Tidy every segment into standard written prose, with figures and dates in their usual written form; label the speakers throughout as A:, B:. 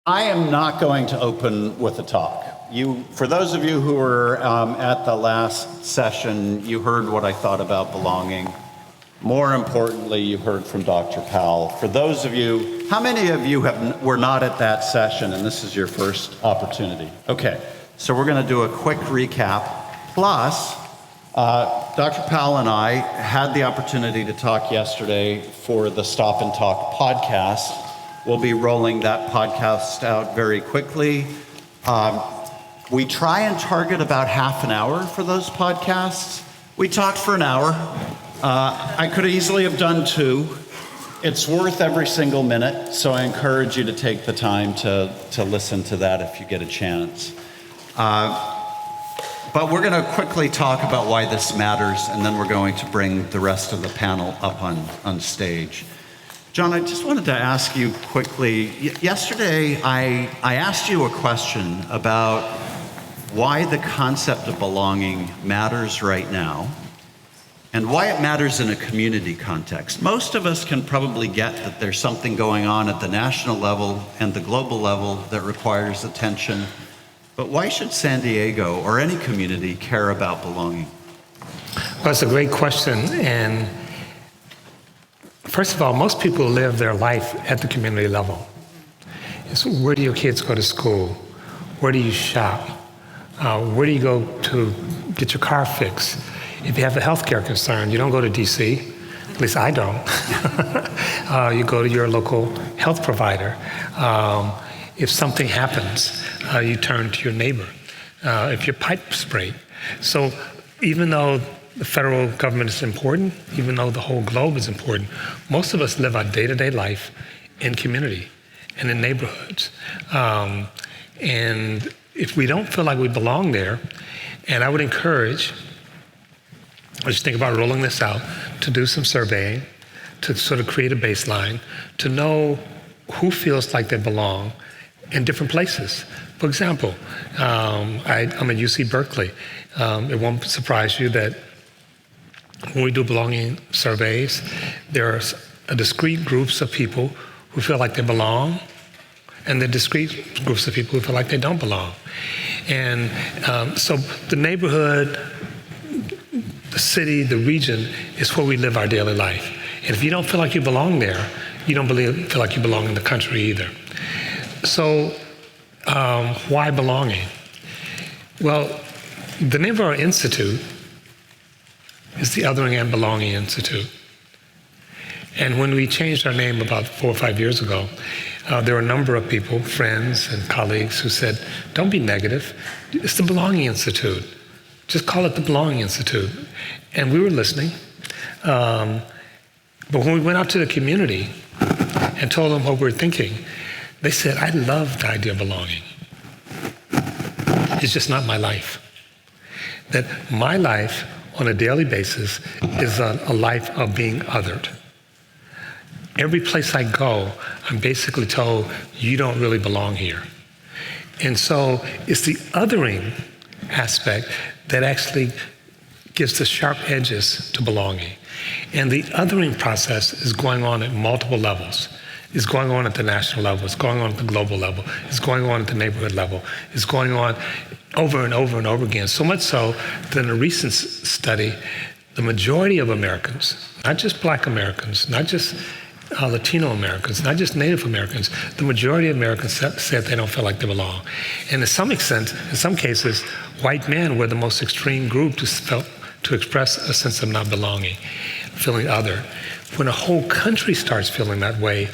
A: I am not going to open with a talk. For those of you who were at the last session, you heard what I thought about belonging. More importantly, you heard from Dr. Powell. For those of you, how many of you were not at that session and this is your first opportunity? Okay, so we're going to do a quick recap. Plus, Dr. Powell and I had the opportunity to talk yesterday for the Stop and Talk podcast. We'll be rolling that podcast out very quickly. We try and target about half an hour for those podcasts. We talked for an hour. I could easily have done 2. It's worth every single minute, so I encourage you to take the time to listen to that if you get a chance. But we're going to quickly talk about why this matters, and then we're going to bring the rest of the panel up on stage. John, I just wanted to ask you quickly, yesterday I asked you a question about why the concept of belonging matters right now and why it matters in a community context. Most of us can probably get that there's something going on at the national level and the global level that requires attention, but why should San Diego or any community care about belonging?
B: Well, it's a great question, and first of all, most people live their life at the community level. It's where do your kids go to school? Where do you shop? Where do you go to get your car fixed? If you have a healthcare concern, you don't go to DC, at least I don't. You go to your local health provider. If something happens, you turn to your neighbor. If your pipes break. So even though the federal government is important, even though the whole globe is important, most of us live our day-to-day life in community and in neighborhoods. And if we don't feel like we belong there, and I would encourage, as you think about rolling this out, to do some surveying, to sort of create a baseline, to know who feels like they belong in different places. For example, I'm at UC Berkeley. It won't surprise you that when we do belonging surveys, there are discrete groups of people who feel like they belong, and the discrete groups of people who feel like they don't belong. And so the neighborhood, the city, the region is where we live our daily life. And if you don't feel like you belong there, you don't feel like you belong in the country either. So why belonging? Well, the name of our institute is the Othering and Belonging Institute. And when we changed our name about 4 or 5 years ago, there were a number of people, friends and colleagues, who said, don't be negative. It's the Belonging Institute. Just call it the Belonging Institute. And we were listening. But when we went out to the community and told them what we were thinking, they said, I love the idea of belonging. It's just not my life. That my life on a daily basis is a life of being othered. Every place I go, I'm basically told, you don't really belong here. And so it's the othering aspect that actually gives the sharp edges to belonging. And the othering process is going on at multiple levels. It's going on at the national level, it's going on at the global level, it's going on at the neighborhood level, it's going on over and over and over again. So much so that in a recent study, the majority of Americans, not just Black Americans, not just Latino Americans, not just Native Americans, the majority of Americans said they don't feel like they belong. And to some extent, in some cases, white men were the most extreme group to express a sense of not belonging, feeling other. When a whole country starts feeling that way,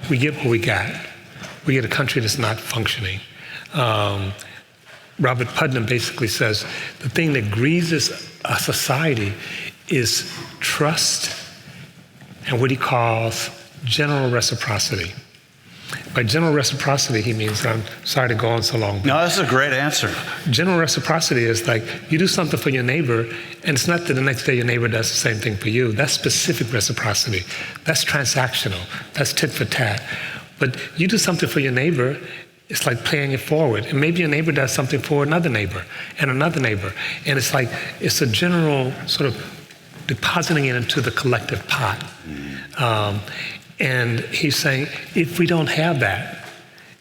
B: we get what we got. We get a country that's not functioning. Robert Putnam basically says the thing that greases a society is trust and what he calls general reciprocity. By general reciprocity, he means, I'm sorry to go on so long.
A: No, that's a great answer.
B: General reciprocity is like you do something for your neighbor, and it's not that the next day your neighbor does the same thing for you. That's specific reciprocity. That's transactional. That's tit for tat. But you do something for your neighbor, it's like paying it forward. And maybe your neighbor does something for another neighbor and another neighbor. And it's like, it's a general sort of depositing it into the collective pot. And he's saying, if we don't have that,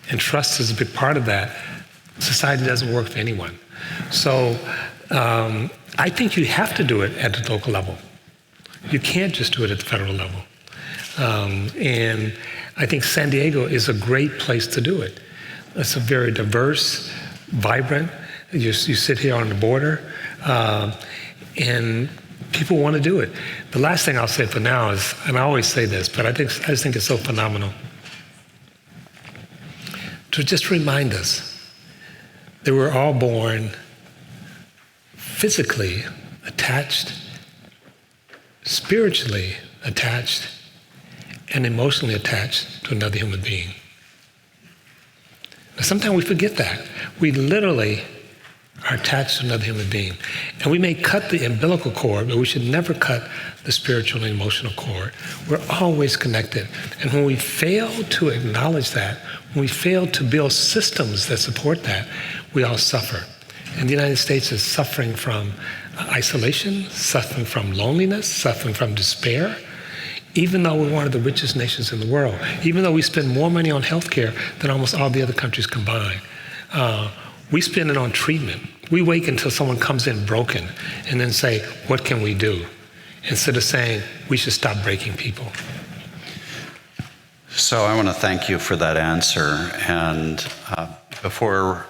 B: and trust is a big part of that, society doesn't work for anyone. So I think you have to do it at the local level. You can't just do it at the federal level. And I think San Diego is a great place to do it. It's a very diverse, vibrant, you sit here on the border, and people want to do it. The last thing I'll say for now is, and I always say this, but I just think it's so phenomenal, to just remind us that we're all born physically attached, spiritually attached, and emotionally attached to another human being. Now, sometimes we forget that. We literally are attached to another human being. And we may cut the umbilical cord, but we should never cut the spiritual and emotional cord. We're always connected. And when we fail to acknowledge that, when we fail to build systems that support that, we all suffer. And the United States is suffering from isolation, suffering from loneliness, suffering from despair, even though we're one of the richest nations in the world, even though we spend more money on healthcare than almost all the other countries combined. We spend it on treatment. We wait until someone comes in broken and then say, what can we do? Instead of saying, we should stop breaking people.
A: So I want to thank you for that answer. And before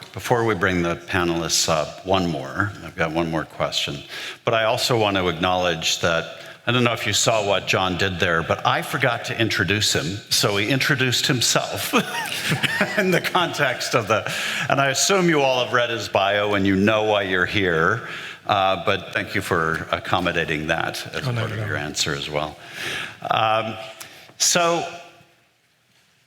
A: we bring the panelists up, I've got one more question. But I also want to acknowledge that, I don't know if you saw what John did there, but I forgot to introduce him. So he introduced himself in the context of and I assume you all have read his bio and you know why you're here. But thank you for accommodating that as part of your answer as well. So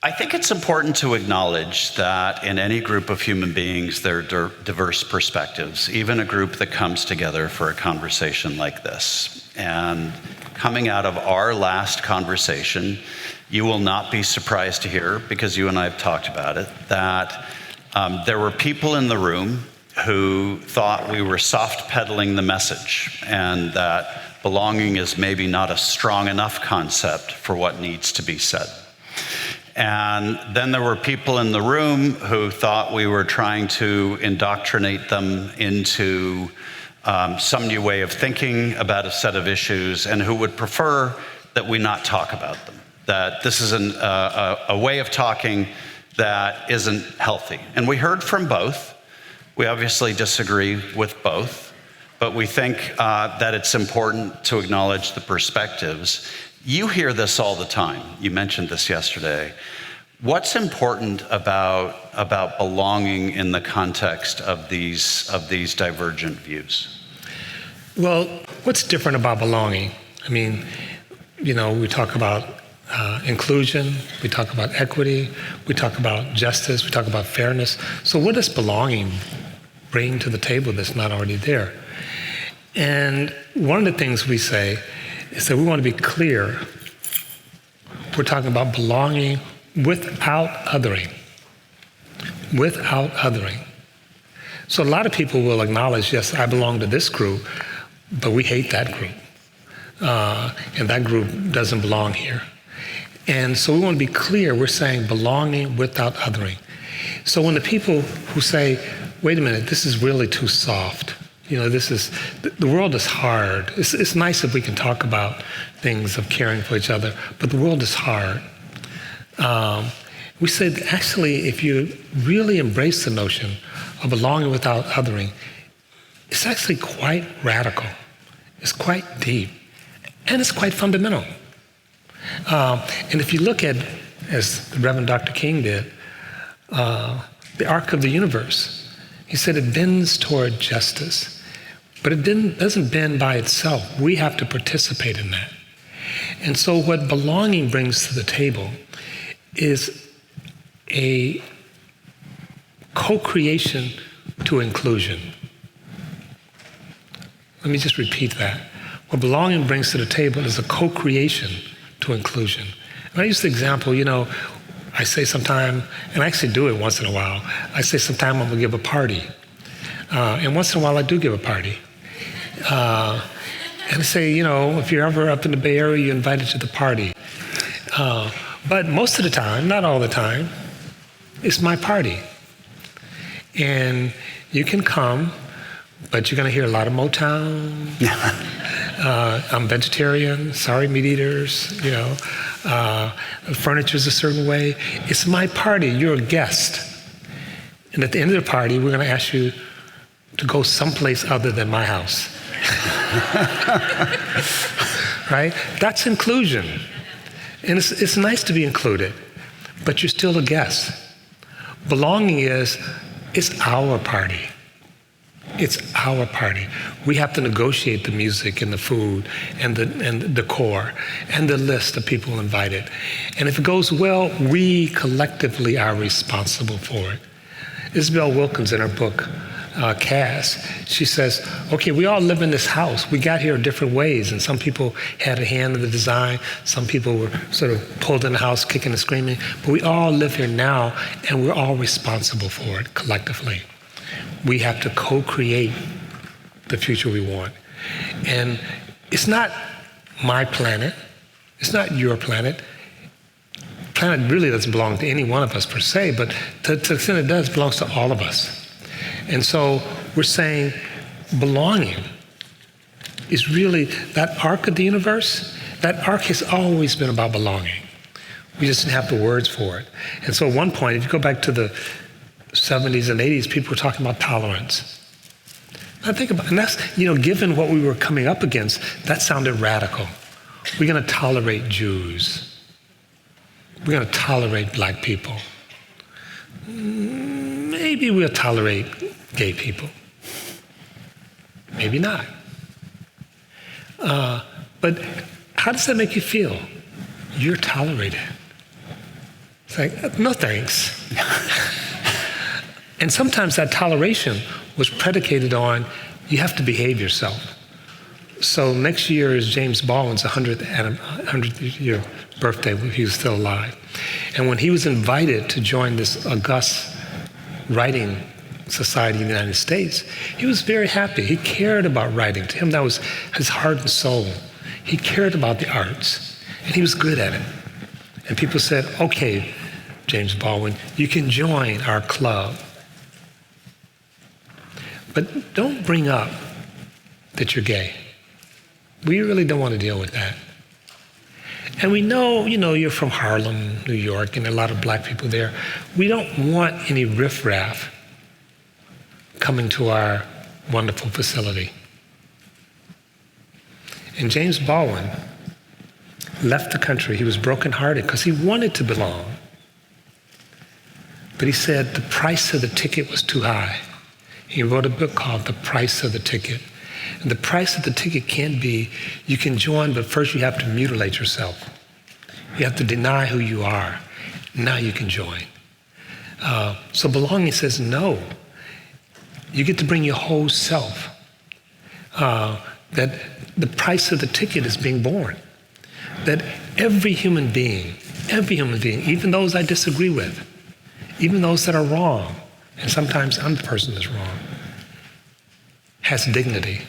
A: I think it's important to acknowledge that in any group of human beings, there are diverse perspectives, even a group that comes together for a conversation like this. And coming out of our last conversation, you will not be surprised to hear, because you and I have talked about it, that there were people in the room who thought we were soft pedaling the message and that belonging is maybe not a strong enough concept for what needs to be said. And then there were people in the room who thought we were trying to indoctrinate them into some new way of thinking about a set of issues, and who would prefer that we not talk about them, that this is a way of talking that isn't healthy. And we heard from both. We obviously disagree with both, but we think that it's important to acknowledge the perspectives. You hear this all the time. You mentioned this yesterday. What's important about belonging in the context of these divergent views?
B: Well, what's different about belonging? I mean, we talk about inclusion, we talk about equity, we talk about justice, we talk about fairness. So what does belonging bring to the table that's not already there? And one of the things we say is that we want to be clear. We're talking about belonging without othering. Without othering. So a lot of people will acknowledge, yes, I belong to this group, but we hate that group. And that group doesn't belong here. And so we want to be clear, we're saying belonging without othering. So when the people who say, wait a minute, this is really too soft, the world is hard. It's nice if we can talk about things of caring for each other, but the world is hard. We said, actually, if you really embrace the notion of belonging without othering, it's actually quite radical. It's quite deep. And it's quite fundamental. And if you look at, as the Reverend Dr. King did, the arc of the universe, he said it bends toward justice. But it doesn't bend by itself. We have to participate in that. And so what belonging brings to the table is a co-creation to inclusion. Let me just repeat that. What belonging brings to the table is a co-creation to inclusion. And I use the example, I say sometime, and I actually do it once in a while, I say sometime I'm gonna give a party. And once in a while I do give a party. And I say, if you're ever up in the Bay Area, you're invited to the party. But most of the time, not all the time, It's my party. And you can come, but you're going to hear a lot of Motown. I'm vegetarian, sorry, meat eaters, furniture's a certain way. It's my party, you're a guest. And at the end of the party, we're going to ask you to go someplace other than my house. Right? That's inclusion. And it's nice to be included, but you're still a guest. Belonging is, it's our party. It's our party. We have to negotiate the music and the food and the decor and the list of people invited. And if it goes well, we collectively are responsible for it. Isabel Wilkins, in her book, Cass, she says, okay, we all live in this house. We got here different ways, and some people had a hand in the design. Some people were sort of pulled in the house, kicking and screaming. But we all live here now, and we're all responsible for it collectively. We have to co-create the future we want. And it's not my planet. It's not your planet. Planet really doesn't belong to any one of us per se, but to the extent it does, it belongs to all of us. And so we're saying belonging is really that arc of the universe. That arc has always been about belonging. We just didn't have the words for it. And so at one point, if you go back to the 70s and 80s, people were talking about tolerance. I think about, and that's, given what we were coming up against, that sounded radical. We're going to tolerate Jews. We're going to tolerate black people. Maybe we'll tolerate gay people. Maybe not. But how does that make you feel? You're tolerated. It's like, no thanks. And sometimes that toleration was predicated on, you have to behave yourself. So next year is James Baldwin's 100th year birthday when he was still alive. And when he was invited to join this august writing society in the United States, he was very happy. He cared about writing. To him, that was his heart and soul. He cared about the arts, and he was good at it. And people said, okay, James Baldwin, you can join our club. But don't bring up that you're gay. We really don't want to deal with that. And we know, you're from Harlem, New York, and a lot of black people there. We don't want any riffraff coming to our wonderful facility. And James Baldwin left the country. He was brokenhearted because he wanted to belong. But he said the price of the ticket was too high. He wrote a book called The Price of the Ticket. And the price of the ticket can be, you can join, but first you have to mutilate yourself. You have to deny who you are. Now you can join. So belonging says no. You get to bring your whole self. That the price of the ticket is being born. That every human being, even those I disagree with, even those that are wrong, and sometimes I'm the person that's wrong, has dignity.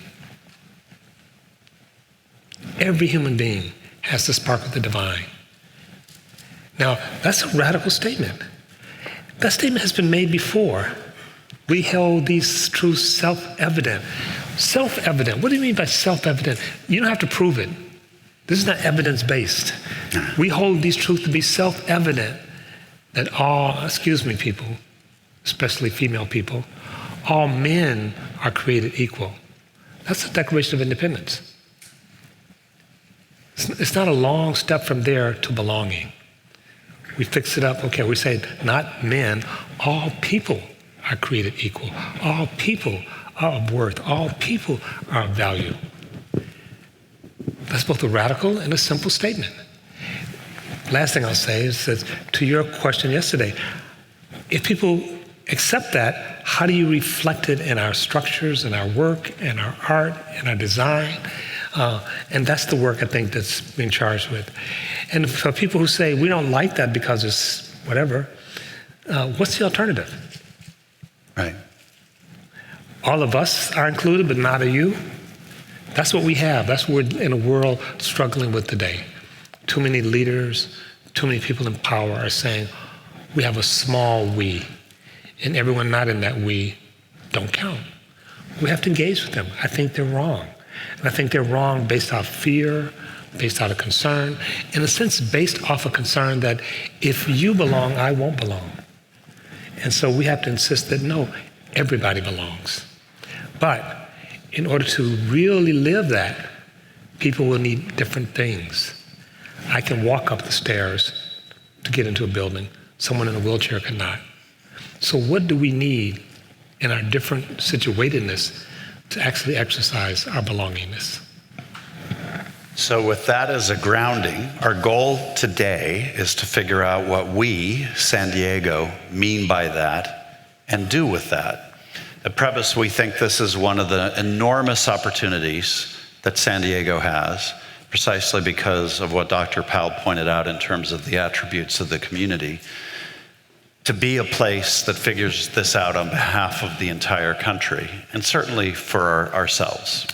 B: Every human being has the spark of the divine. Now, that's a radical statement. That statement has been made before. We held these truths self-evident. Self-evident. What do you mean by self-evident? You don't have to prove it. This is not evidence-based. We hold these truths to be self-evident that all, people, especially female people, all men are created equal. That's the Declaration of Independence. It's not a long step from there to belonging. We fix it up. Okay, we say not men, all people are created equal. All people are of worth. All people are of value. That's both a radical and a simple statement. Last thing I'll say is that to your question yesterday, if people accept that, how do you reflect it in our structures, in our work, in our art, in our design? And that's the work I think that's being charged with. And for people who say, we don't like that because it's whatever, what's the alternative?
A: Right.
B: All of us are included, but not you. That's what we have. That's what we're in a world struggling with today. Too many leaders, too many people in power are saying, we have a small we, and everyone not in that we don't count. We have to engage with them. I think they're wrong. And I think they're wrong based off fear, based out of concern, in a sense based off a concern that if you belong, I won't belong. And so we have to insist that no, everybody belongs. But in order to really live that, people will need different things. I can walk up the stairs to get into a building. Someone in a wheelchair cannot. So what do we need in our different situatedness to actually exercise our belongingness?
A: So with that as a grounding, our goal today is to figure out what we, San Diego, mean by that and do with that. At Prebys, we think this is one of the enormous opportunities that San Diego has, precisely because of what Dr. Powell pointed out in terms of the attributes of the community, to be a place that figures this out on behalf of the entire country, and certainly for ourselves.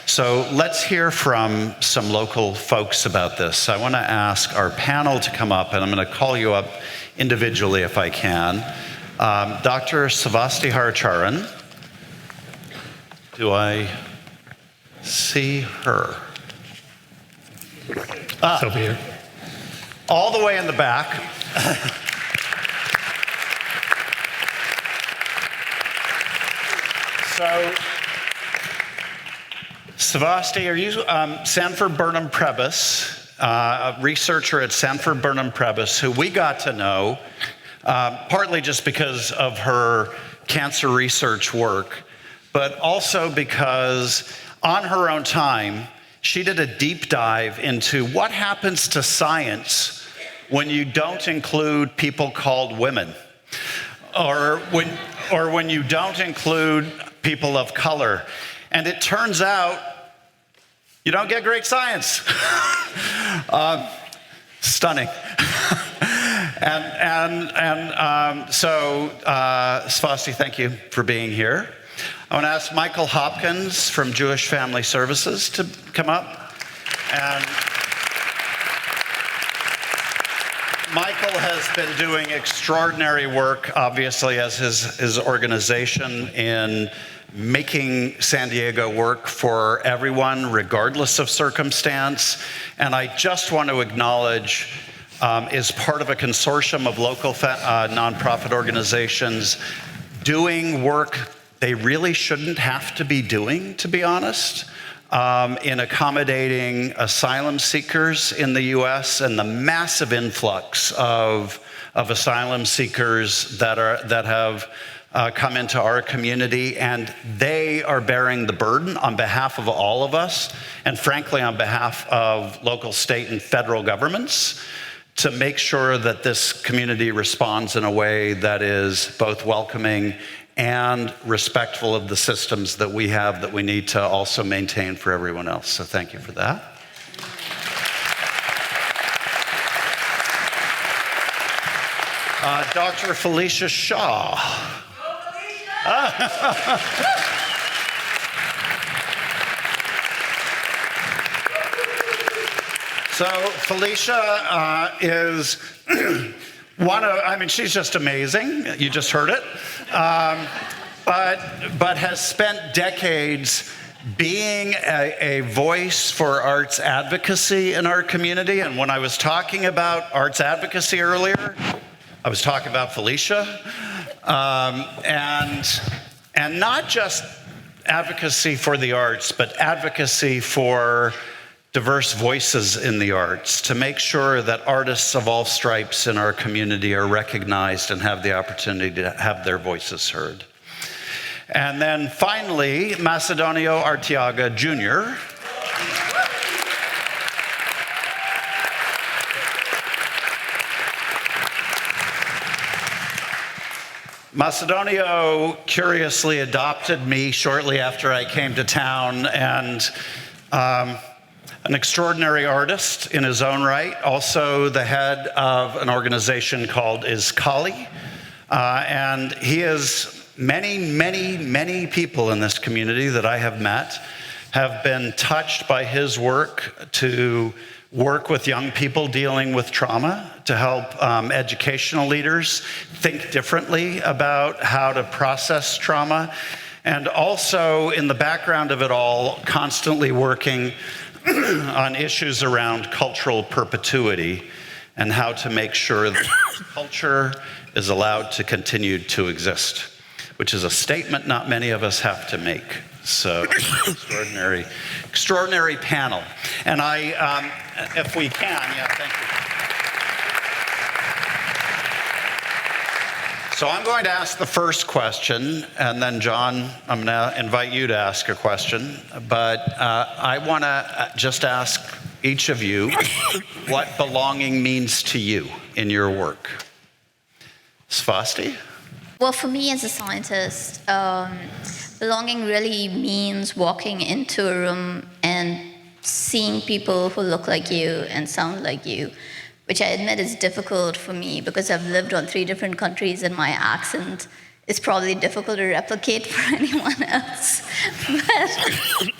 A: So let's hear from some local folks about this. I want to ask our panel to come up, and I'm going to call you up individually if I can. Dr. Svasti Haricharan. Do I see her?
B: Over here.
A: All the way in the back. So, Svasti, are you Sanford Burnham Prebys, a researcher at Sanford Burnham Prebys, who we got to know partly just because of her cancer research work, but also because on her own time, she did a deep dive into what happens to science when you don't include people called women, or when you don't include people of color. And it turns out you don't get great science. Stunning. So Svasti, thank you for being here. I want to ask Michael Hopkins from Jewish Family Services to come up. And Michael has been doing extraordinary work, obviously, as his organization in making San Diego work for everyone, regardless of circumstance. And I just want to acknowledge, is part of a consortium of local nonprofit organizations doing work they really shouldn't have to be doing, to be honest, in accommodating asylum seekers in the US and the massive influx of asylum seekers that have come into our community, and they are bearing the burden on behalf of all of us, and frankly on behalf of local, state, and federal governments, to make sure that this community responds in a way that is both welcoming and respectful of the systems that we have that we need to also maintain for everyone else. So thank you for that. Dr. Felicia Shaw. So Felicia is she's just amazing. You just heard it. But has spent decades being a voice for arts advocacy in our community. And when I was talking about arts advocacy earlier, I was talking about Felicia. And not just advocacy for the arts, but advocacy for diverse voices in the arts, to make sure that artists of all stripes in our community are recognized and have the opportunity to have their voices heard. And then finally, Macedonio Arteaga Jr. Macedonio curiously adopted me shortly after I came to town, and an extraordinary artist in his own right, also the head of an organization called Izcalli. And he is many people in this community that I have met have been touched by his work to work with young people dealing with trauma, to help educational leaders think differently about how to process trauma, and also in the background of it all, constantly working on issues around cultural perpetuity and how to make sure that culture is allowed to continue to exist, which is a statement not many of us have to make. So, extraordinary panel. And I, if we can, thank you. So I'm going to ask the first question, and then John, I'm going to invite you to ask a question. But I want to just ask each of you what belonging means to you in your work. Svasti?
C: Well, for me as a scientist, belonging really means walking into a room and seeing people who look like you and sound like you, which I admit is difficult for me because I've lived on 3 different countries and my accent is probably difficult to replicate for anyone else.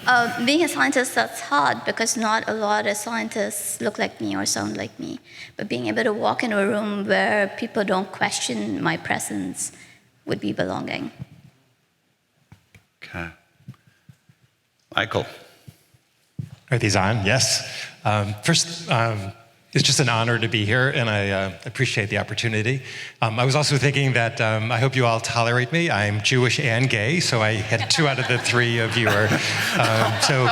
C: But being a scientist, that's hard because not a lot of scientists look like me or sound like me. But being able to walk into a room where people don't question my presence would be belonging.
A: Okay. Michael.
D: Are these on? Yes. First, it's just an honor to be here, and I appreciate the opportunity. I was also thinking that I hope you all tolerate me. I'm Jewish and gay, so I had 2 out of the 3 of you are. So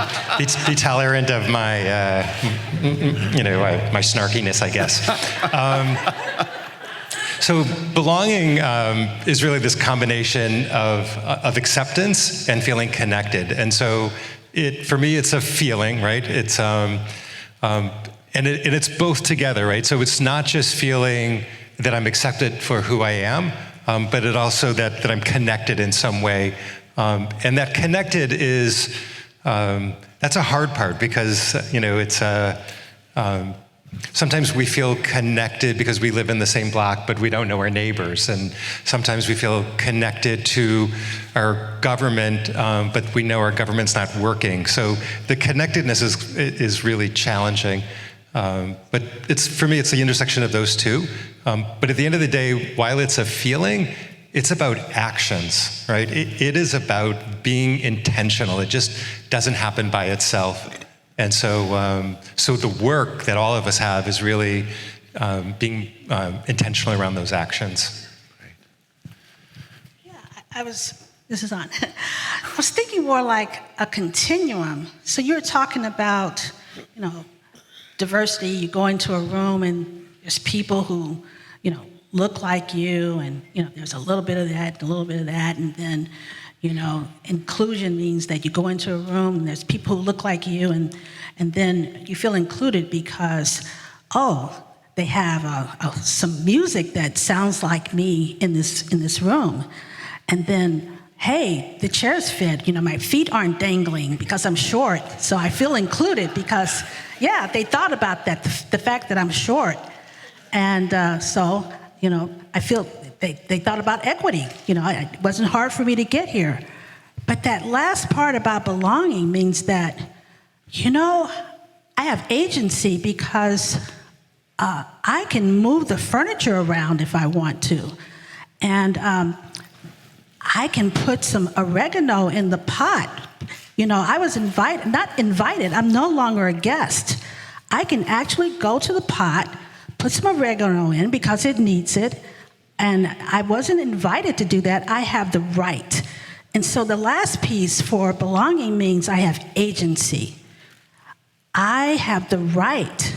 D: be tolerant of my, my snarkiness, I guess. So belonging is really this combination of acceptance and feeling connected. And so for me, it's a feeling, right? It's and it's both together, right? So it's not just feeling that I'm accepted for who I am, but it also that I'm connected in some way. And that connected is, that's a hard part because, it's sometimes we feel connected because we live in the same block, but we don't know our neighbors. And sometimes we feel connected to our government, but we know our government's not working. So the connectedness is really challenging. But for me, it's the intersection of those 2. But at the end of the day, while it's a feeling, it's about actions, right? It is about being intentional. It just doesn't happen by itself. And so, so the work that all of us have is really being intentional around those actions.
E: Yeah, this is on. I was thinking more like a continuum. So you're talking about, diversity. You go into a room and there's people who, look like you, and, there's a little bit of that, a little bit of that, and then, inclusion means that you go into a room and there's people who look like you, and then you feel included because, they have some music that sounds like me in this room, and then, hey, the chair's fit. My feet aren't dangling because I'm short, so I feel included because, yeah, they thought about that, the fact that I'm short, and so. I feel they thought about equity. It wasn't hard for me to get here. But that last part about belonging means that, I have agency because I can move the furniture around if I want to. And I can put some oregano in the pot. I was not invited, I'm no longer a guest. I can actually go to the pot, put some oregano in because it needs it, and I wasn't invited to do that. I have the right. And so the last piece for belonging means I have agency. I have the right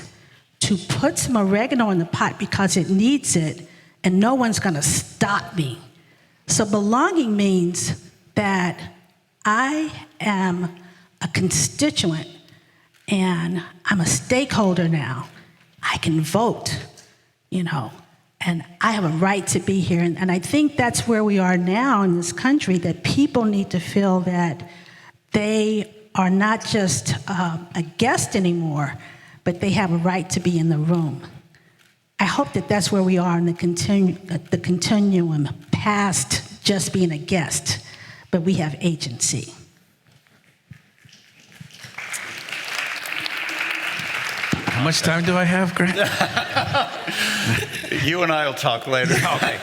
E: to put some oregano in the pot because it needs it, and no one's going to stop me. So belonging means that I am a constituent, and I'm a stakeholder now. I can vote, and I have a right to be here. And I think that's where we are now in this country, that people need to feel that they are not just a guest anymore, but they have a right to be in the room. I hope that that's where we are in the continuum past just being a guest, but we have agency.
F: much time do I have, Grant?
A: You and I will talk later.
F: Okay.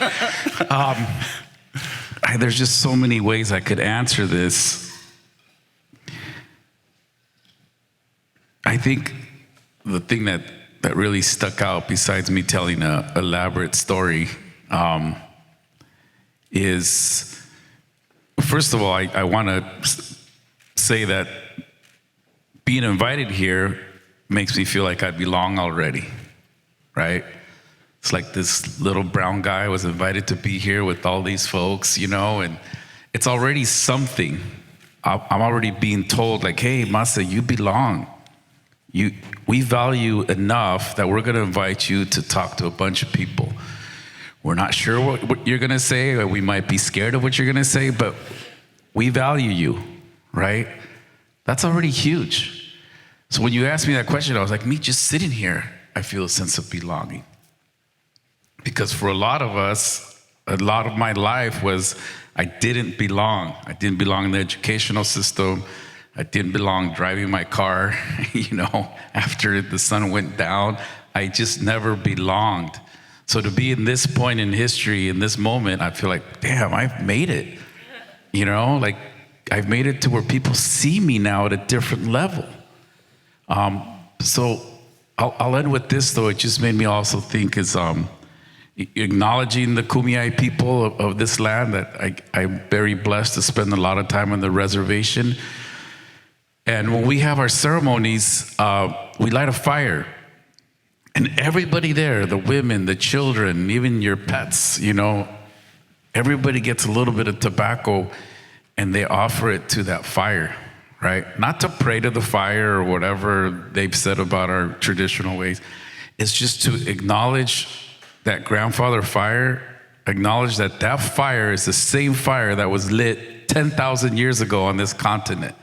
F: There's just so many ways I could answer this. I think the thing that really stuck out, besides me telling an elaborate story, is, first of all, I want to say that being invited here makes me feel like I belong already, right? It's like this little brown guy was invited to be here with all these folks, you know, and it's already something. I'm already being told, like, hey, Masa, you belong. We value enough that we're going to invite you to talk to a bunch of people. We're not sure what you're going to say, or we might be scared of what you're going to say, but we value you, right? That's already huge. So when you asked me that question, I was like, me just sitting here, I feel a sense of belonging. Because for a lot of us, a lot of my life was I didn't belong. I didn't belong in the educational system. I didn't belong driving my car, you know, after the sun went down. I just never belonged. So to be in this point in history, in this moment, I feel like, damn, I've made it. You know, like I've made it to where people see me now at a different level. So I'll end with this, though. It just made me also think is acknowledging the Kumeyaay people of this land, that I'm very blessed to spend a lot of time on the reservation. And when we have our ceremonies, we light a fire. And everybody there, the women, the children, even your pets, you know, everybody gets a little bit of tobacco and they offer it to that fire, right? Not to pray to the fire or whatever they've said about our traditional ways. It's just to acknowledge that grandfather fire, acknowledge that that fire is the same fire that was lit 10,000 years ago on this continent,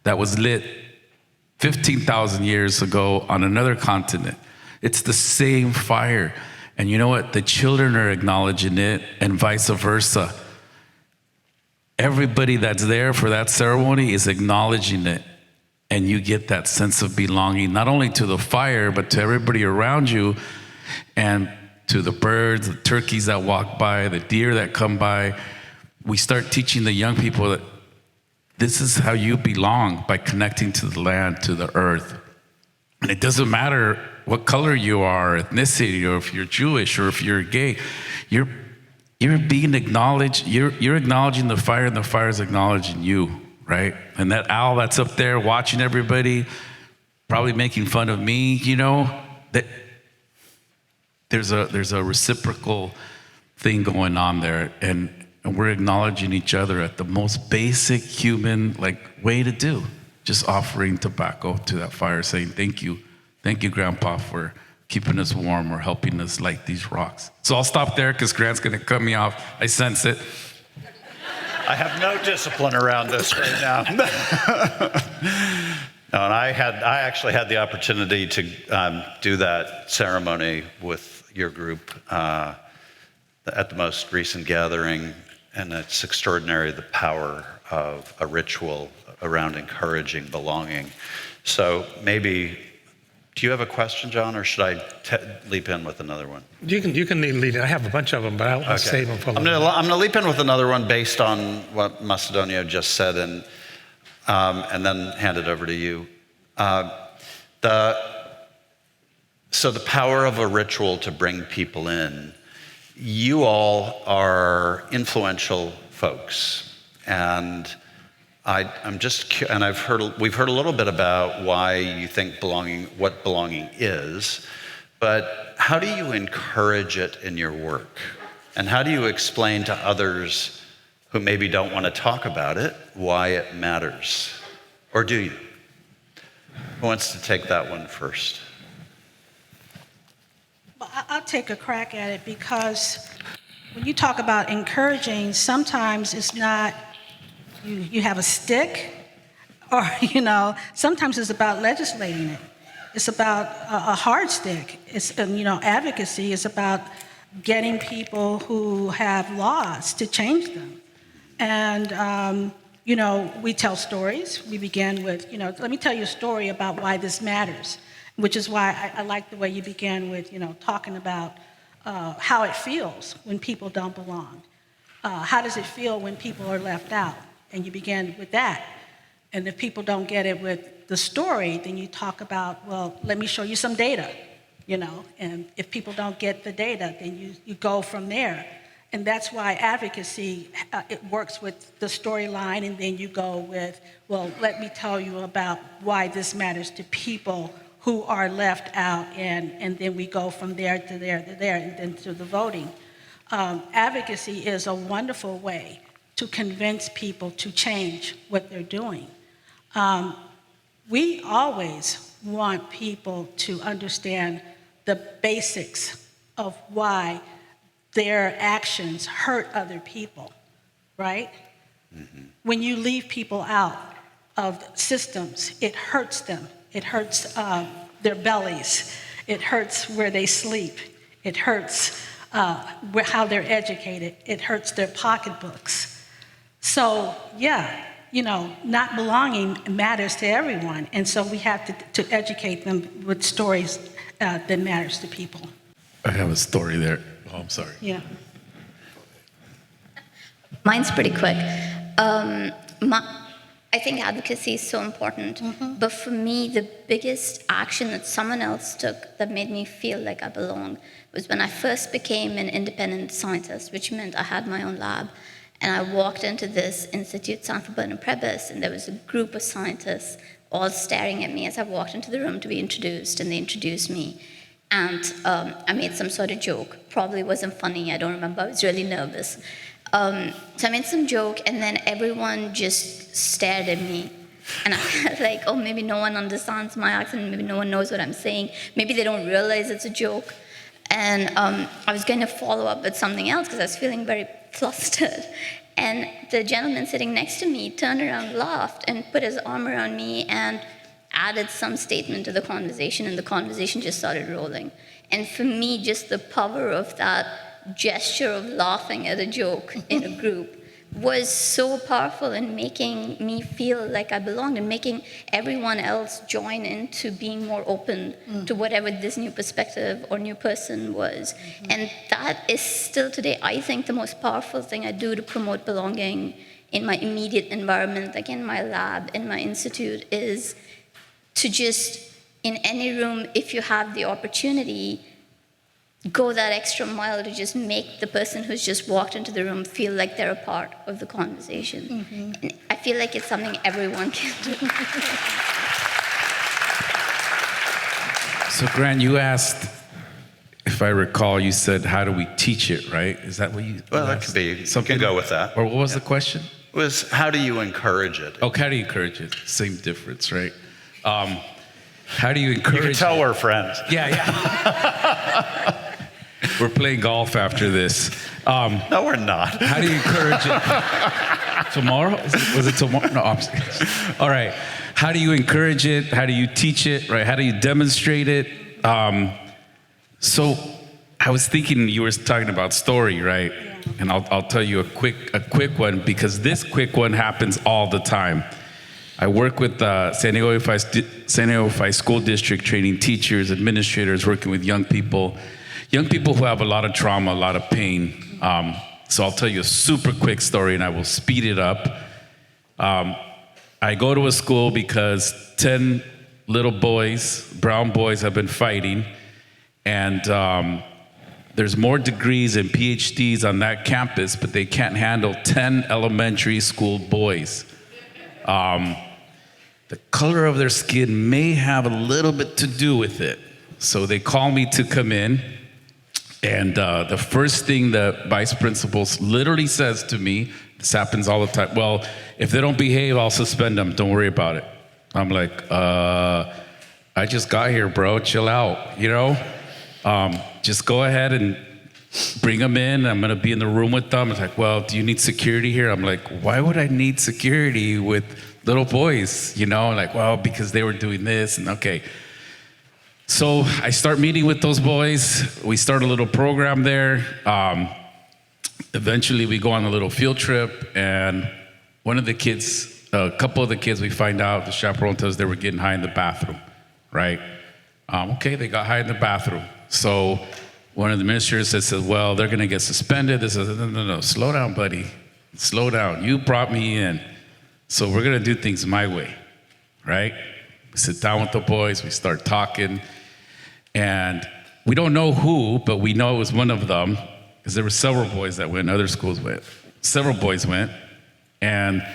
F: that was lit 15,000 years ago on another continent. It's the same fire. And you know what? The children are acknowledging it, and vice versa. Everybody that's there for that ceremony is acknowledging it. And you get that sense of belonging, not only to the fire, but to everybody around you, and to the birds, the turkeys that walk by, the deer that come by. We start teaching the young people that this is how you belong, by connecting to the land, to the earth. And it doesn't matter what color you are, ethnicity, or if you're Jewish, or if you're gay. You're being acknowledged. You're acknowledging the fire, and the fire is acknowledging you, right? And that owl that's up there watching everybody, probably making fun of me, you know, that there's a reciprocal thing going on there, and we're acknowledging each other at the most basic human way to do. Just offering tobacco to that fire, saying thank you, Grandpa, for keeping us warm or helping us light these rocks. So I'll stop there because Grant's gonna cut me off. I sense it.
A: I have no discipline around this right now. No, and I actually had the opportunity to do that ceremony with your group at the most recent gathering, and it's extraordinary, the power of a ritual around encouraging belonging. So maybe, do you have a question, John, or should I leap in with another one?
B: You can lead it. I have a bunch of them, but I'll save them for later.
A: I'm going to leap in with another one based on what Macedonio just said, and then hand it over to you. So the power of a ritual to bring people in. You all are influential folks, and we've heard a little bit about why you think what belonging is, but how do you encourage it in your work? And how do you explain to others who maybe don't want to talk about it why it matters? Or do you? Who wants to take that one first?
E: Well, I'll take a crack at it, because when you talk about encouraging, sometimes it's not you have a stick, or, you know, sometimes it's about legislating it. It's about a hard stick. It's, you know, advocacy is about getting people who have laws to change them. And, you know, we tell stories. We begin with, you know, let me tell you a story about why this matters. which is why I like the way you began with, talking about how it feels when people don't belong. How does it feel when people are left out? And you began with that. And if people don't get it with the story, then you talk about, well, let me show you some data, and if people don't get the data, then you go from there. And that's why advocacy, it works with the storyline, and then you go with, well, let me tell you about why this matters to people who are left out, and then we go from there to there to there, and then to the voting. Advocacy is a wonderful way to convince people to change what they're doing. We always want people to understand the basics of why their actions hurt other people, right? Mm-hmm. When you leave people out of systems, it hurts them. It hurts their bellies. It hurts where they sleep. It hurts how they're educated. It hurts their pocketbooks. So, yeah, not belonging matters to everyone. And so we have to educate them with stories that matters to people.
F: I have a story there. Oh, I'm sorry.
E: Yeah.
C: Mine's pretty quick. I think advocacy is so important, but for me, the biggest action that someone else took that made me feel like I belong was when I first became an independent scientist, which meant I had my own lab. And I walked into this institute, Sanford, Burnham, Prebys, and there was a group of scientists all staring at me as I walked into the room to be introduced, and they introduced me. And I made some sort of joke. Probably wasn't funny, I don't remember, I was really nervous. So I made some joke, and then everyone just stared at me. And I felt like, oh, maybe no one understands my accent, maybe no one knows what I'm saying, maybe they don't realize it's a joke. And I was going to follow up with something else because I was feeling very flustered. And the gentleman sitting next to me turned around, laughed, and put his arm around me and added some statement to the conversation, and the conversation just started rolling. And for me, just the power of that gesture of laughing at a joke in a group was so powerful in making me feel like I belonged and making everyone else join into being more open to whatever this new perspective or new person was. And that is still today, I think, the most powerful thing I do to promote belonging in my immediate environment, like in my lab, in my institute, is to just, in any room, if you have the opportunity, go that extra mile to just make the person who's just walked into the room feel like they're a part of the conversation. And I feel like it's something everyone can do.
F: So, Grant, you asked, if I recall, you said, how do we teach it, right? Is that what you
A: Well, that
F: asked?
A: could be.
F: Something,
A: You can go with that.
F: Or what was the question?
A: It was, how do you encourage it?
F: Oh, how do you encourage it? Same difference, right? How do you encourage
A: You can tell
F: it?
A: we're friends.
F: Yeah. We're playing golf after this.
A: No, we're not.
F: How do you encourage it? Tomorrow? Was it tomorrow? No, I'm serious. All right. How do you encourage it? How do you teach it? Right? How do you demonstrate it? So I was thinking you were talking about story, right? Yeah. And I'll tell you a quick one, because this quick one happens all the time. I work with San Diego Fi School District, training teachers, administrators, working with young people who have a lot of trauma, a lot of pain. So I'll tell you a super quick story, and I will speed it up. I go to a school because 10 little boys, brown boys, have been fighting, and there's more degrees and PhDs on that campus, but they can't handle 10 elementary school boys. The color of their skin may have a little bit to do with it. So they call me to come in, and the first thing the vice principal literally says to me, this happens all the time, well, if they don't behave, I'll suspend them, don't worry about it. I'm like, I just got here, bro, chill out, just go ahead and bring them in. I'm gonna be in the room with them. It's like, well, do you need security here? I'm like, why would I need security with little boys? Like, well, because they were doing this, and okay. So I start meeting with those boys. We start a little program there. Eventually we go on a little field trip, and a couple of the kids, we find out, the chaperone tells us they were getting high in the bathroom, right? Okay, they got high in the bathroom. So one of the ministers said, well, they're going to get suspended. This is, no, slow down, buddy. Slow down. You brought me in. So we're going to do things my way, right? We sit down with the boys. We start talking. And we don't know who, but we know it was one of them, because there were several boys that went, other schools went. Several boys went. And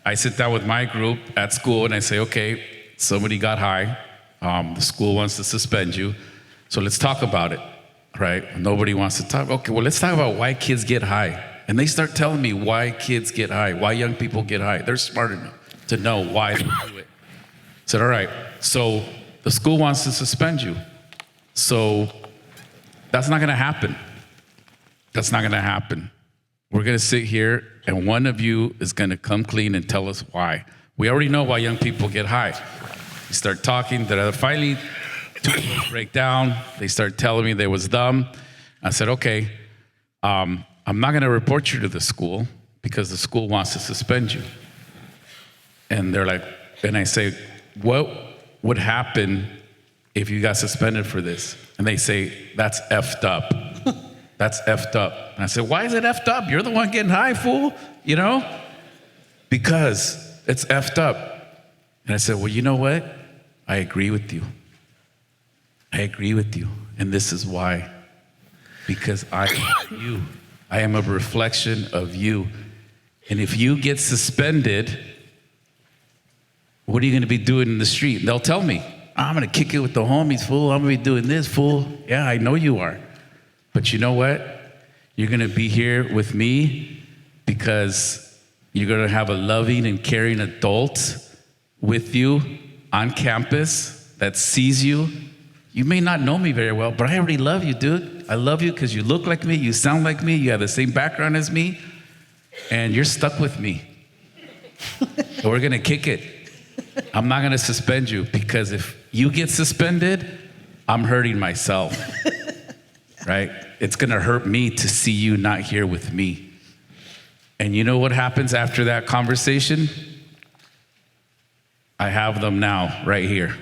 F: I sit down with my group at school and I say, okay, somebody got high. The school wants to suspend you. So let's talk about it, right? Nobody wants to talk. Okay, well, let's talk about why kids get high. And they start telling me why kids get high, why young people get high. They're smart enough to know why they do it. I said, all right, so the school wants to suspend you. So that's not going to happen. That's not going to happen. We're going to sit here, and one of you is going to come clean and tell us why. We already know why young people get high. We start talking. Finally, two of them break down. They start telling me they was dumb. I said, okay, I'm not going to report you to the school because the school wants to suspend you. And they're like, and I say, what would happen if you got suspended for this? And they say, that's effed up. That's effed up. And I said, why is it effed up? You're the one getting high, fool, you know? Because it's effed up. And I said, well, you know what? I agree with you. I agree with you. And this is why. Because I am you. I am a reflection of you. And if you get suspended, what are you going to be doing in the street? And they'll tell me, I'm going to kick it with the homies, fool. I'm going to be doing this, fool. Yeah, I know you are. But you know what? You're going to be here with me because you're going to have a loving and caring adult with you on campus that sees you. You may not know me very well, but I already love you, dude. I love you because you look like me, you sound like me, you have the same background as me, and you're stuck with me. And we're going to kick it. I'm not going to suspend you because if you get suspended, I'm hurting myself, right? It's going to hurt me to see you not here with me. And you know what happens after that conversation? I have them now, right here.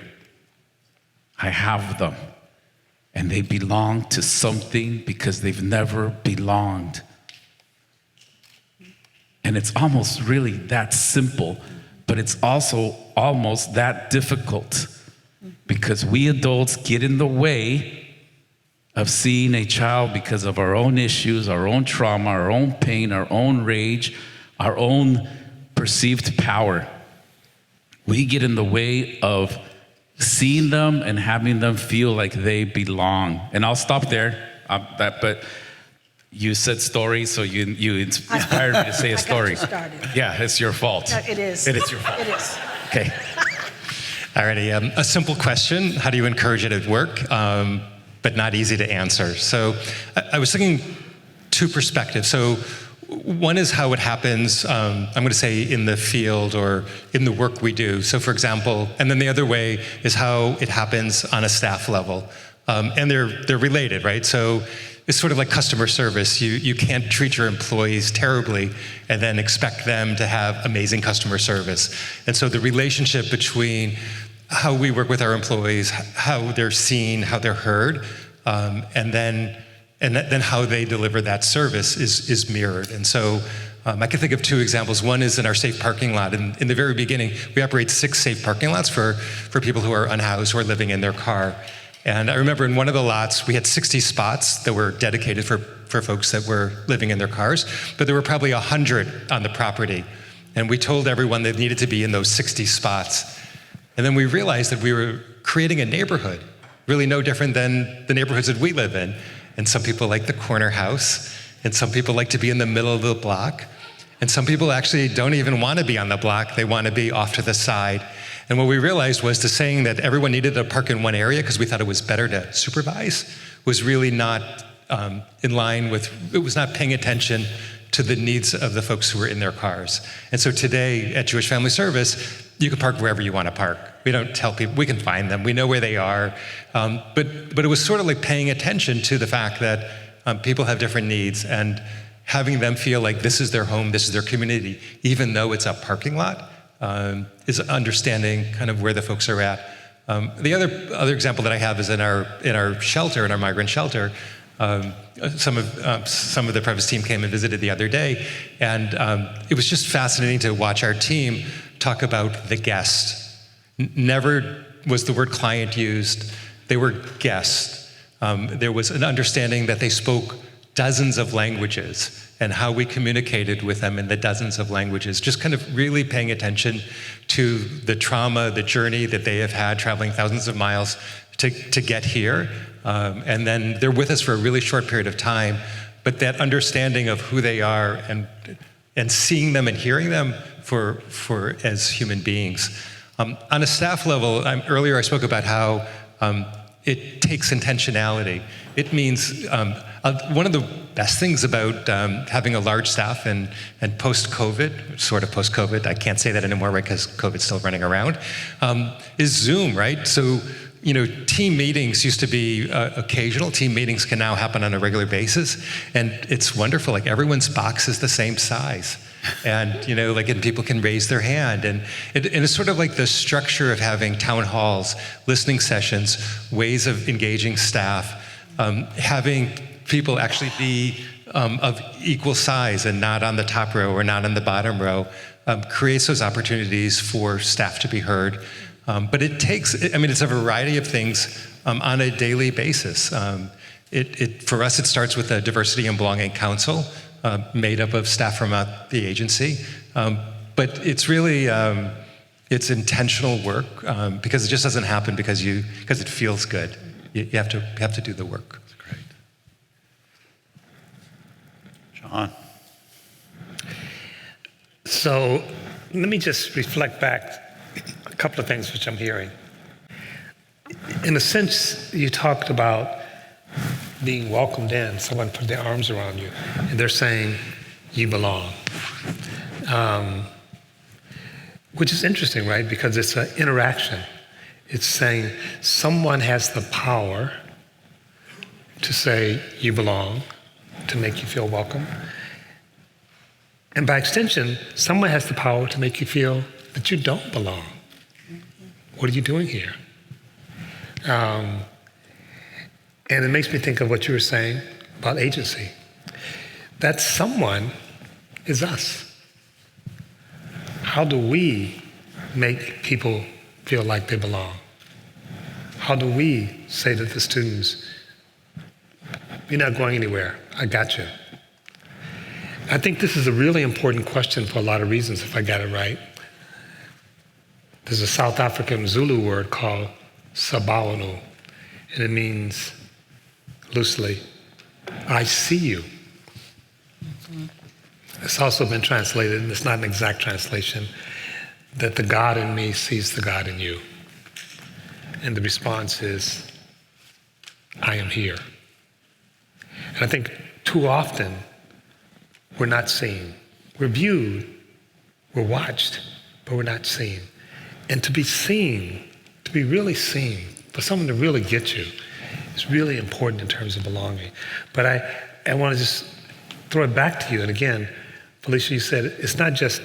F: I have them. And they belong to something because they've never belonged. And it's almost really that simple, but it's also almost that difficult because we adults get in the way of seeing a child because of our own issues, our own trauma, our own pain, our own rage, our own perceived power. We get in the way of seeing them and having them feel like they belong. And I'll stop there. But you said story, so you inspired me to say a story.
E: I got you started.
F: Yeah, it's your fault.
E: No, it is.
F: It is your fault.
E: It is.
F: Okay.
D: Alrighty, a simple question. How do you encourage it at work? But not easy to answer. So I was thinking two perspectives. So one is how it happens, I'm going to say in the field or in the work we do. So for example, and then the other way is how it happens on a staff level. And they're related, right? So it's sort of like customer service. You can't treat your employees terribly and then expect them to have amazing customer service. And so the relationship between how we work with our employees, how they're seen, how they're heard, and then how they deliver that service is mirrored. And so I can think of two examples. One is in our safe parking lot. In the very beginning, we operate 6 safe parking lots for people who are unhoused, who are living in their car. And I remember in one of the lots, we had 60 spots that were dedicated for folks that were living in their cars, but there were probably 100 on the property. And we told everyone they needed to be in those 60 spots. And then we realized that we were creating a neighborhood, really no different than the neighborhoods that we live in. And some people like the corner house, and some people like to be in the middle of the block, and some people actually don't even want to be on the block, they want to be off to the side. And what we realized was the saying that everyone needed to park in one area because we thought it was better to supervise was really not in line with, it was not paying attention to the needs of the folks who were in their cars. And so today at Jewish Family Service, you can park wherever you want to park. We don't tell people, we can find them, we know where they are. But it was sort of like paying attention to the fact that people have different needs and having them feel like this is their home, this is their community, even though it's a parking lot, is understanding kind of where the folks are at The other example that I have is in our shelter, in our migrant shelter. Some of the Prebys team came and visited the other day, and it was just fascinating to watch our team talk about the guest. Never was the word client used. They were guests. There was an understanding that they spoke dozens of languages, and how we communicated with them in the dozens of languages, just kind of really paying attention to the trauma, the journey that they have had traveling thousands of miles to get here. And then they're with us for a really short period of time, but that understanding of who they are and seeing them and hearing them for as human beings. On a staff level, earlier I spoke about how it takes intentionality. It means one of the best things about having a large staff and post-COVID, sort of post-COVID, I can't say that anymore, right, because COVID's still running around, is Zoom, right? So, team meetings used to be occasional. Team meetings can now happen on a regular basis, and it's wonderful. Like, everyone's box is the same size. And, and people can raise their hand. And it's sort of like the structure of having town halls, listening sessions, ways of engaging staff, having people actually be of equal size and not on the top row or not on the bottom row, creates those opportunities for staff to be heard. But it takes, it's a variety of things on a daily basis. For us, it starts with a Diversity and Belonging Council, made up of staff from the agency. But it's really, it's intentional work, because it just doesn't happen because it feels good. You have to do the work.
A: That's great. John.
B: So let me just reflect back a couple of things which I'm hearing. In a sense, you talked about being welcomed in. Someone put their arms around you, and they're saying, you belong. Which is interesting, right? Because it's an interaction. It's saying someone has the power to say, you belong, to make you feel welcome. And by extension, someone has the power to make you feel that you don't belong. What are you doing here? And it makes me think of what you were saying about agency. That someone is us. How do we make people feel like they belong? How do we say to the students, you're not going anywhere, I got you? I think this is a really important question for a lot of reasons, if I got it right. There's a South African Zulu word called sabawano, and it means, loosely, I see you. It's also been translated, and it's not an exact translation, that the God in me sees the God in you. And the response is, I am here. And I think too often, we're not seen. We're viewed, we're watched, but we're not seen. And to be seen, to be really seen, for someone to really get you, is really important in terms of belonging. But I want to just throw it back to you. And again, Felicia, you said it's not just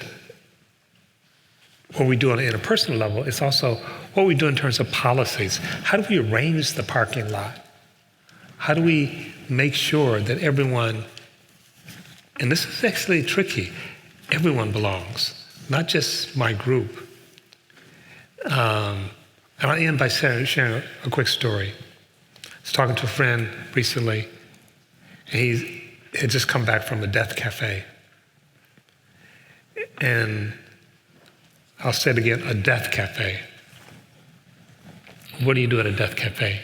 B: what we do on an interpersonal level, it's also what we do in terms of policies. How do we arrange the parking lot? How do we make sure that everyone, and this is actually tricky, everyone belongs, not just my group. And I'll end by sharing a quick story. I was talking to a friend recently, and he had just come back from a death cafe. And I'll say it again, a death cafe. What do you do at a death cafe?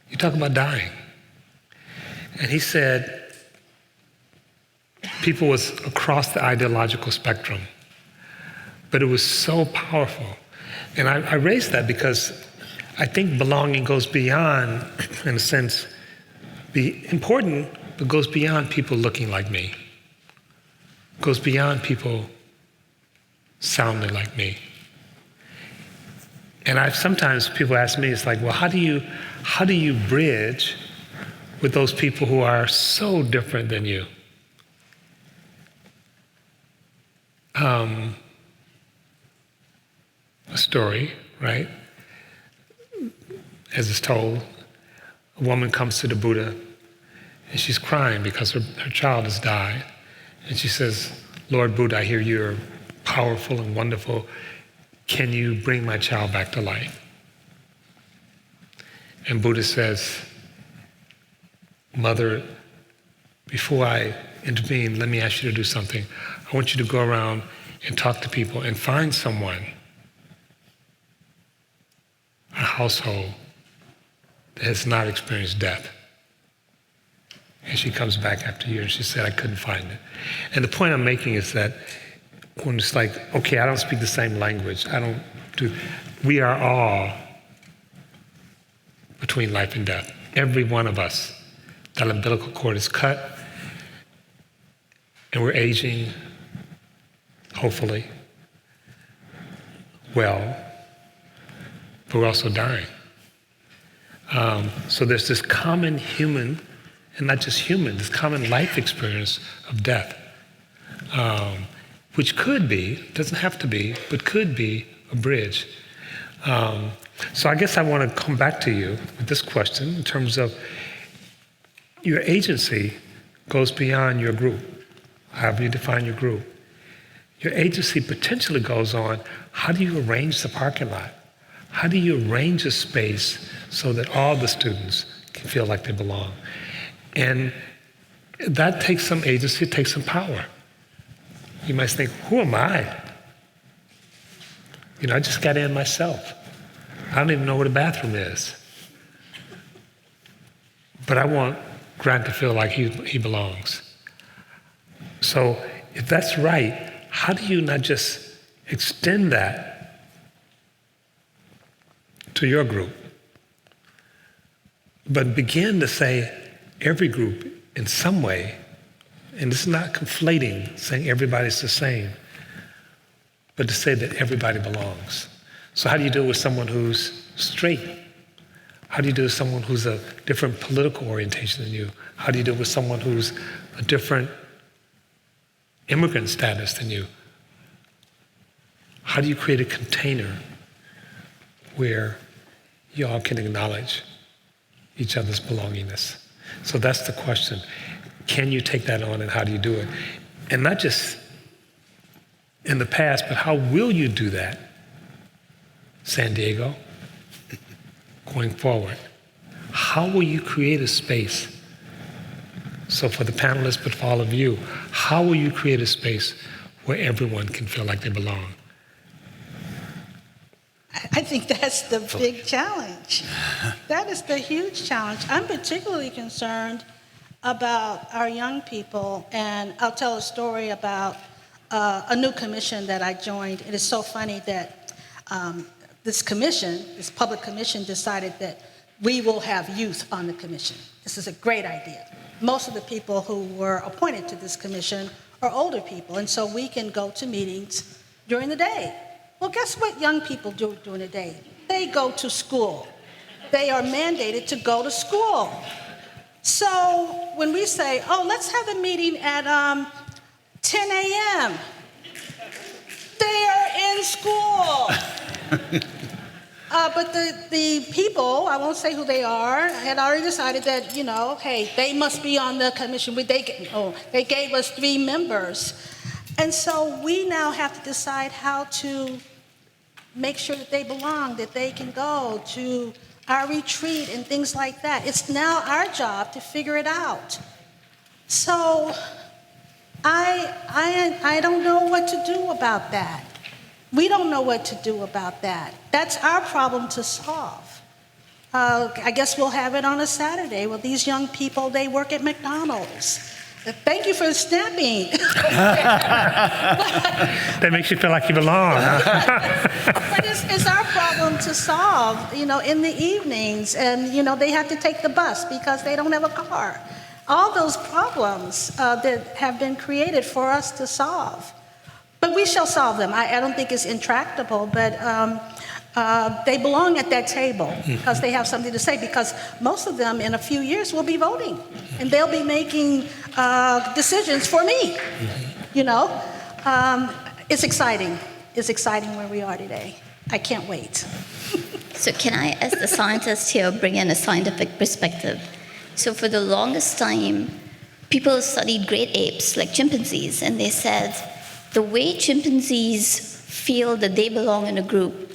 B: You talk about dying. And he said, people was across the ideological spectrum, but it was so powerful. And I raised that because I think belonging goes beyond, in a sense, be important, but goes beyond people looking like me. Goes beyond people sounding like me. And sometimes people ask me, it's like, well, how do you bridge with those people who are so different than you? A story, right? as is told, a woman comes to the Buddha and she's crying because her child has died. And she says, Lord Buddha, I hear you're powerful and wonderful. Can you bring my child back to life? And Buddha says, Mother, before I intervene, let me ask you to do something. I want you to go around and talk to people and find someone, a household that has not experienced death. And she comes back after a year and she said, I couldn't find it. And the point I'm making is that when it's like, okay, I don't speak the same language, we are all between life and death. Every one of us, that umbilical cord is cut and we're aging, hopefully, well, but we're also dying. So there's this common human, and not just human, this common life experience of death, which could be, doesn't have to be, but could be a bridge. So I guess I want to come back to you with this question in terms of your agency goes beyond your group, however you define your group. Your agency potentially goes on, how do you arrange the parking lot? How do you arrange a space so that all the students can feel like they belong? And that takes some agency, it takes some power. You might think, who am I? I just got in myself. I don't even know what a bathroom is. But I want Grant to feel like he belongs. So if that's right, how do you not just extend that to your group, but begin to say every group in some way, and this is not conflating, saying everybody's the same, but to say that everybody belongs. So how do you do it with someone who's straight? How do you do it with someone who's a different political orientation than you? How do you do it with someone who's a different immigrant status than you? How do you create a container where you all can acknowledge each other's belongingness? So that's the question. Can you take that on, and how do you do it? And not just in the past, but how will you do that, San Diego, going forward? How will you create a space? So for the panelists, but for all of you, how will you create a space where everyone can feel like they belong?
E: I think that's the big challenge. That is the huge challenge. I'm particularly concerned about our young people, and I'll tell a story about a new commission that I joined. It is so funny that this public commission, decided that we will have youth on the commission. This is a great idea. Most of the people who were appointed to this commission are older people, and so we can go to meetings during the day. Well, guess what young people do during the day? They go to school. They are mandated to go to school. So when we say, oh, let's have a meeting at 10 a.m., they are in school. But the people, I won't say who they are, had already decided that, hey, they must be on the commission. They gave us 3 members. And so we now have to decide how to make sure that they belong, that they can go to our retreat and things like that. It's now our job to figure it out. So I don't know what to do about that. We don't know what to do about that. That's our problem to solve. I guess we'll have it on a Saturday. Well, these young people, they work at McDonald's. Thank you for snapping.
B: That makes you feel like you belong.
E: But it's our problem to solve, in the evenings. And, they have to take the bus because they don't have a car. All those problems that have been created for us to solve. But we shall solve them. I don't think it's intractable, but they belong at that table because they have something to say, because most of them in a few years will be voting and they'll be making decisions for me. It's exciting. It's exciting where we are today. I can't wait.
C: So can I, as the scientist here, bring in a scientific perspective? So for the longest time, people studied great apes, like chimpanzees, and they said the way chimpanzees feel that they belong in a group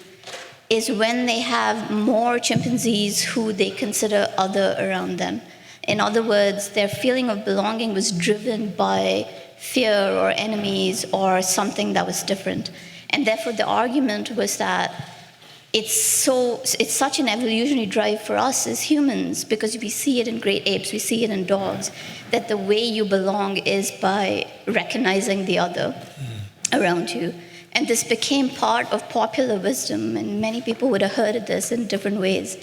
C: is when they have more chimpanzees who they consider other around them. In other words, their feeling of belonging was driven by fear or enemies or something that was different. And therefore the argument was that it's such an evolutionary drive for us as humans, because we see it in great apes, we see it in dogs, that the way you belong is by recognizing the other around you. And this became part of popular wisdom, and many people would have heard of this in different ways.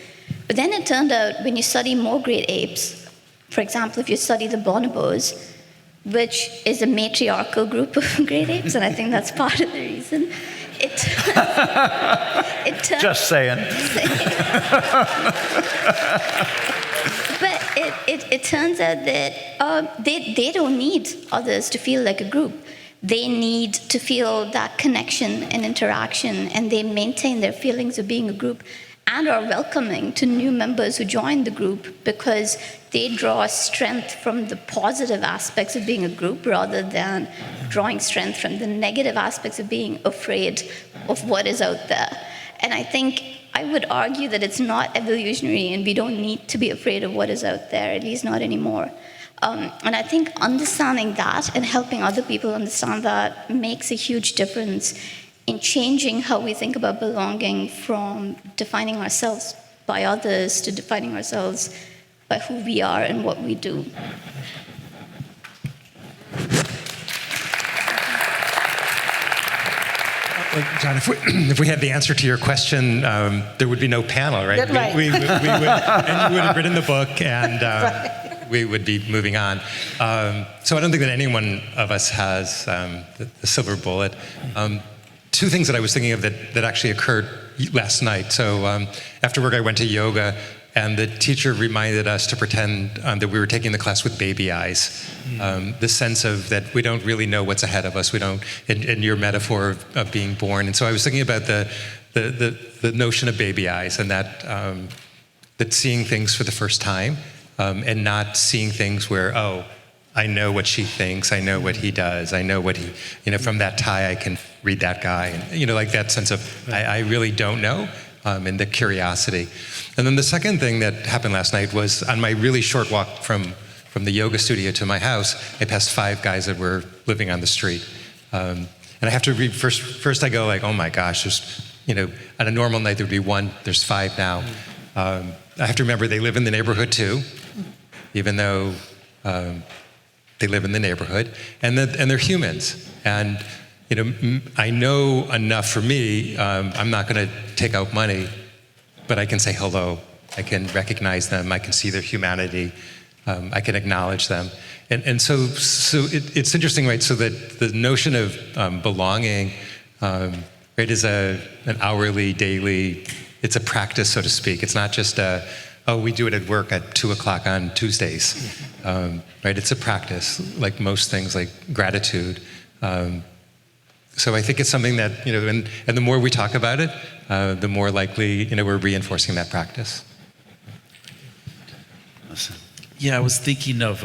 C: But then it turned out when you study more great apes, for example, if you study the bonobos, which is a matriarchal group of great apes, and I think that's part of the reason,
A: Just saying.
C: But it turns out that they don't need others to feel like a group. They need to feel that connection and interaction, and they maintain their feelings of being a group and are welcoming to new members who join the group because they draw strength from the positive aspects of being a group rather than drawing strength from the negative aspects of being afraid of what is out there. And I think I would argue that it's not evolutionary and we don't need to be afraid of what is out there, at least not anymore. And I think understanding that and helping other people understand that makes a huge difference in changing how we think about belonging from defining ourselves by others to defining ourselves by who we are and what we do.
D: John, if we had the answer to your question, there would be no panel, right?
E: Right.
D: We would, and you would have written the book, and we would be moving on. So I don't think that any one of us has the silver bullet. Two things that I was thinking of that actually occurred last night. So after work, I went to yoga, and the teacher reminded us to pretend that we were taking the class with baby eyes. The sense of that we don't really know what's ahead of us. We don't, in your metaphor of being born. And so I was thinking about the notion of baby eyes, and that seeing things for the first time, and not seeing things where, oh, I know what she thinks, I know what he does, I know what he, from that tie I can read that guy, and like that sense of I really don't know, and the curiosity. And then the second thing that happened last night was on my really short walk from the yoga studio to my house, I passed 5 guys that were living on the street. And I have to read, first I go like, oh my gosh, there's, on a normal night there would be 1, there's 5 now. I have to remember they live in the neighborhood too, even though they live in the neighborhood, and they're humans. And I know enough for me. I'm not going to take out money, but I can say hello. I can recognize them. I can see their humanity. I can acknowledge them. And so it's interesting, right? So that the notion of belonging, right, is an hourly, daily. It's a practice, so to speak. It's not just we do it at work at 2:00 on Tuesdays, right? It's a practice, like most things, like gratitude. So I think it's something that, and the more we talk about it, the more likely, we're reinforcing that practice.
F: Yeah, I was thinking of,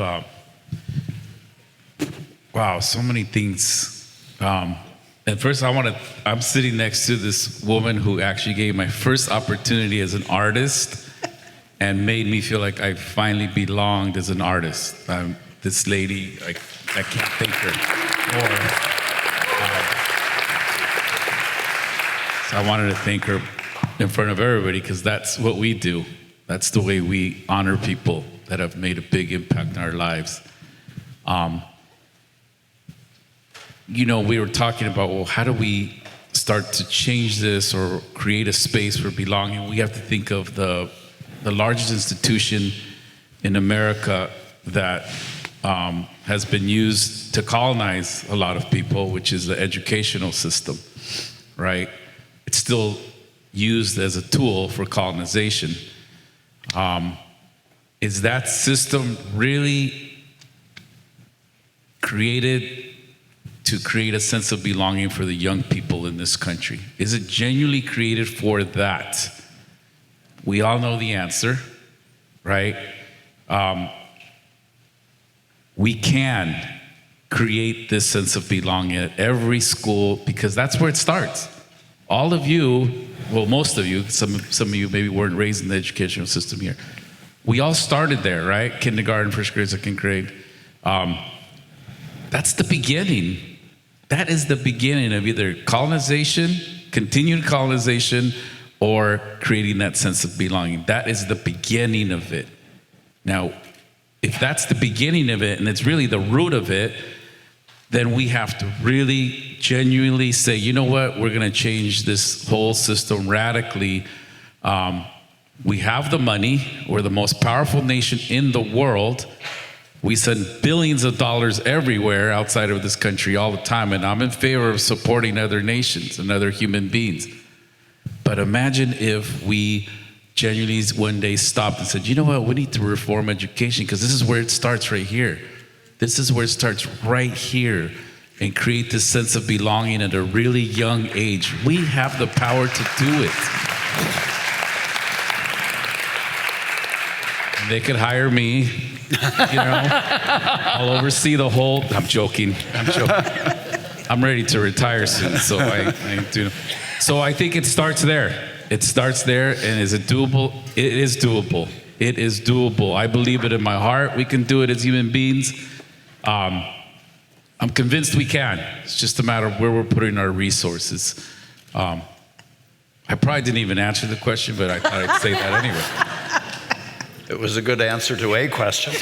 F: wow, so many things. At first, I'm sitting next to this woman who actually gave my first opportunity as an artist and made me feel like I finally belonged as an artist. This lady, I can't thank her more. So I wanted to thank her in front of everybody, because that's what we do. That's the way we honor people that have made a big impact in our lives. We were talking about, well, how do we start to change this or create a space for belonging? We have to think of the largest institution in America that has been used to colonize a lot of people, which is the educational system, right? It's still used as a tool for colonization. Is that system really created to create a sense of belonging for the young people in this country? Is it genuinely created for that? We all know the answer, right? We can create this sense of belonging at every school, because that's where it starts. All of you, well, most of you, some of you maybe weren't raised in the educational system here. We all started there, right? Kindergarten, first grade, second grade. That's the beginning. That is the beginning of either colonization, continued colonization, or creating that sense of belonging. That is the beginning of it. Now, if that's the beginning of it, and it's really the root of it, then we have to really genuinely say, you know what, we're gonna change this whole system radically. We have the money, we're the most powerful nation in the world. We send billions of dollars everywhere outside of this country all the time, and I'm in favor of supporting other nations and other human beings. But imagine if we genuinely one day stopped and said, you know what, we need to reform education, because this is where it starts right here. This is where it starts right here, and create this sense of belonging at a really young age. We have the power to do it. They could hire me, you know, I'll oversee the whole, I'm joking. I'm ready to retire soon, so I do. So I think it starts there. It starts there, and is it doable? It is doable. It is doable. I believe it in my heart. We can do it as human beings. I'm convinced we can. It's just a matter of where we're putting our resources. I probably didn't even answer the question, but I thought I'd say that anyway.
A: It was a good answer to a question.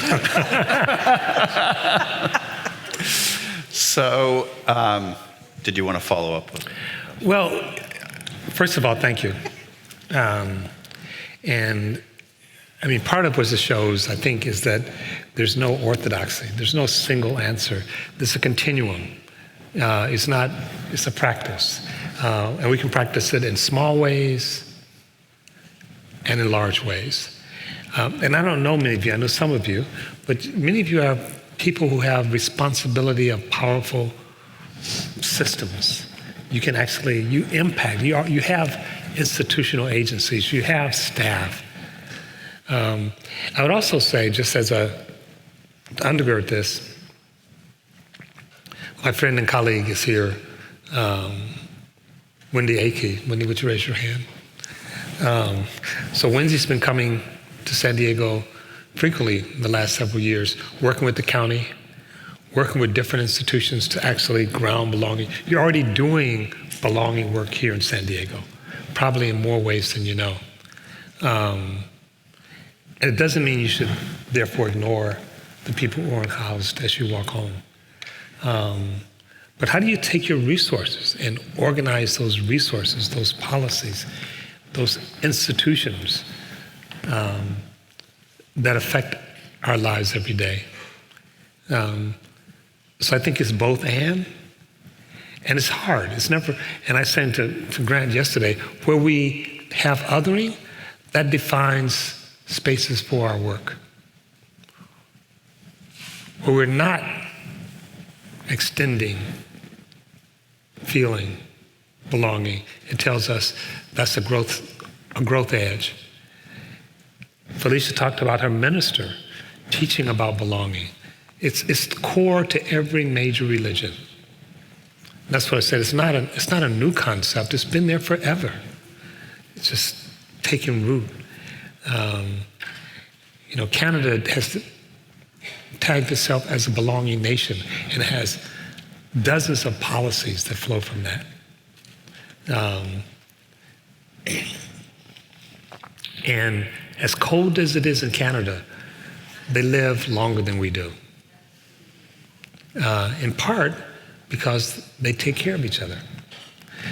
A: So, did you want to follow up?
B: Well, first of all, thank you. And I mean, part of what this shows, I think, is that there's no orthodoxy. There's no single answer. There's a continuum. It's a practice. And we can practice it in small ways and in large ways. And I don't know many of you, I know some of you, but many of you have people who have responsibility of powerful systems. You can actually, you impact, you have institutional agencies, you have staff. I would also say, just as to undergird this, my friend and colleague is here, Wendy Akey. Wendy, would you raise your hand? So Wendy's been coming to San Diego frequently in the last several years, working with the county, working with different institutions to actually ground belonging. You're already doing belonging work here in San Diego, probably in more ways than you know. And it doesn't mean you should therefore ignore the people who are unhoused as you walk home. But how do you take your resources and organize those resources, those policies, those institutions that affect our lives every day? So I think it's both and it's hard. It's never, and I said to Grant yesterday, where we have othering, that defines spaces for our work. Where we're not extending, feeling, belonging, it tells us that's a growth edge. Felicia talked about her minister teaching about belonging. It's core to every major religion. That's what I said. It's not a new concept. It's been there forever. It's just taking root. Canada has tagged itself as a belonging nation and has dozens of policies that flow from that. And as cold as it is in Canada, they live longer than we do. In part because they take care of each other.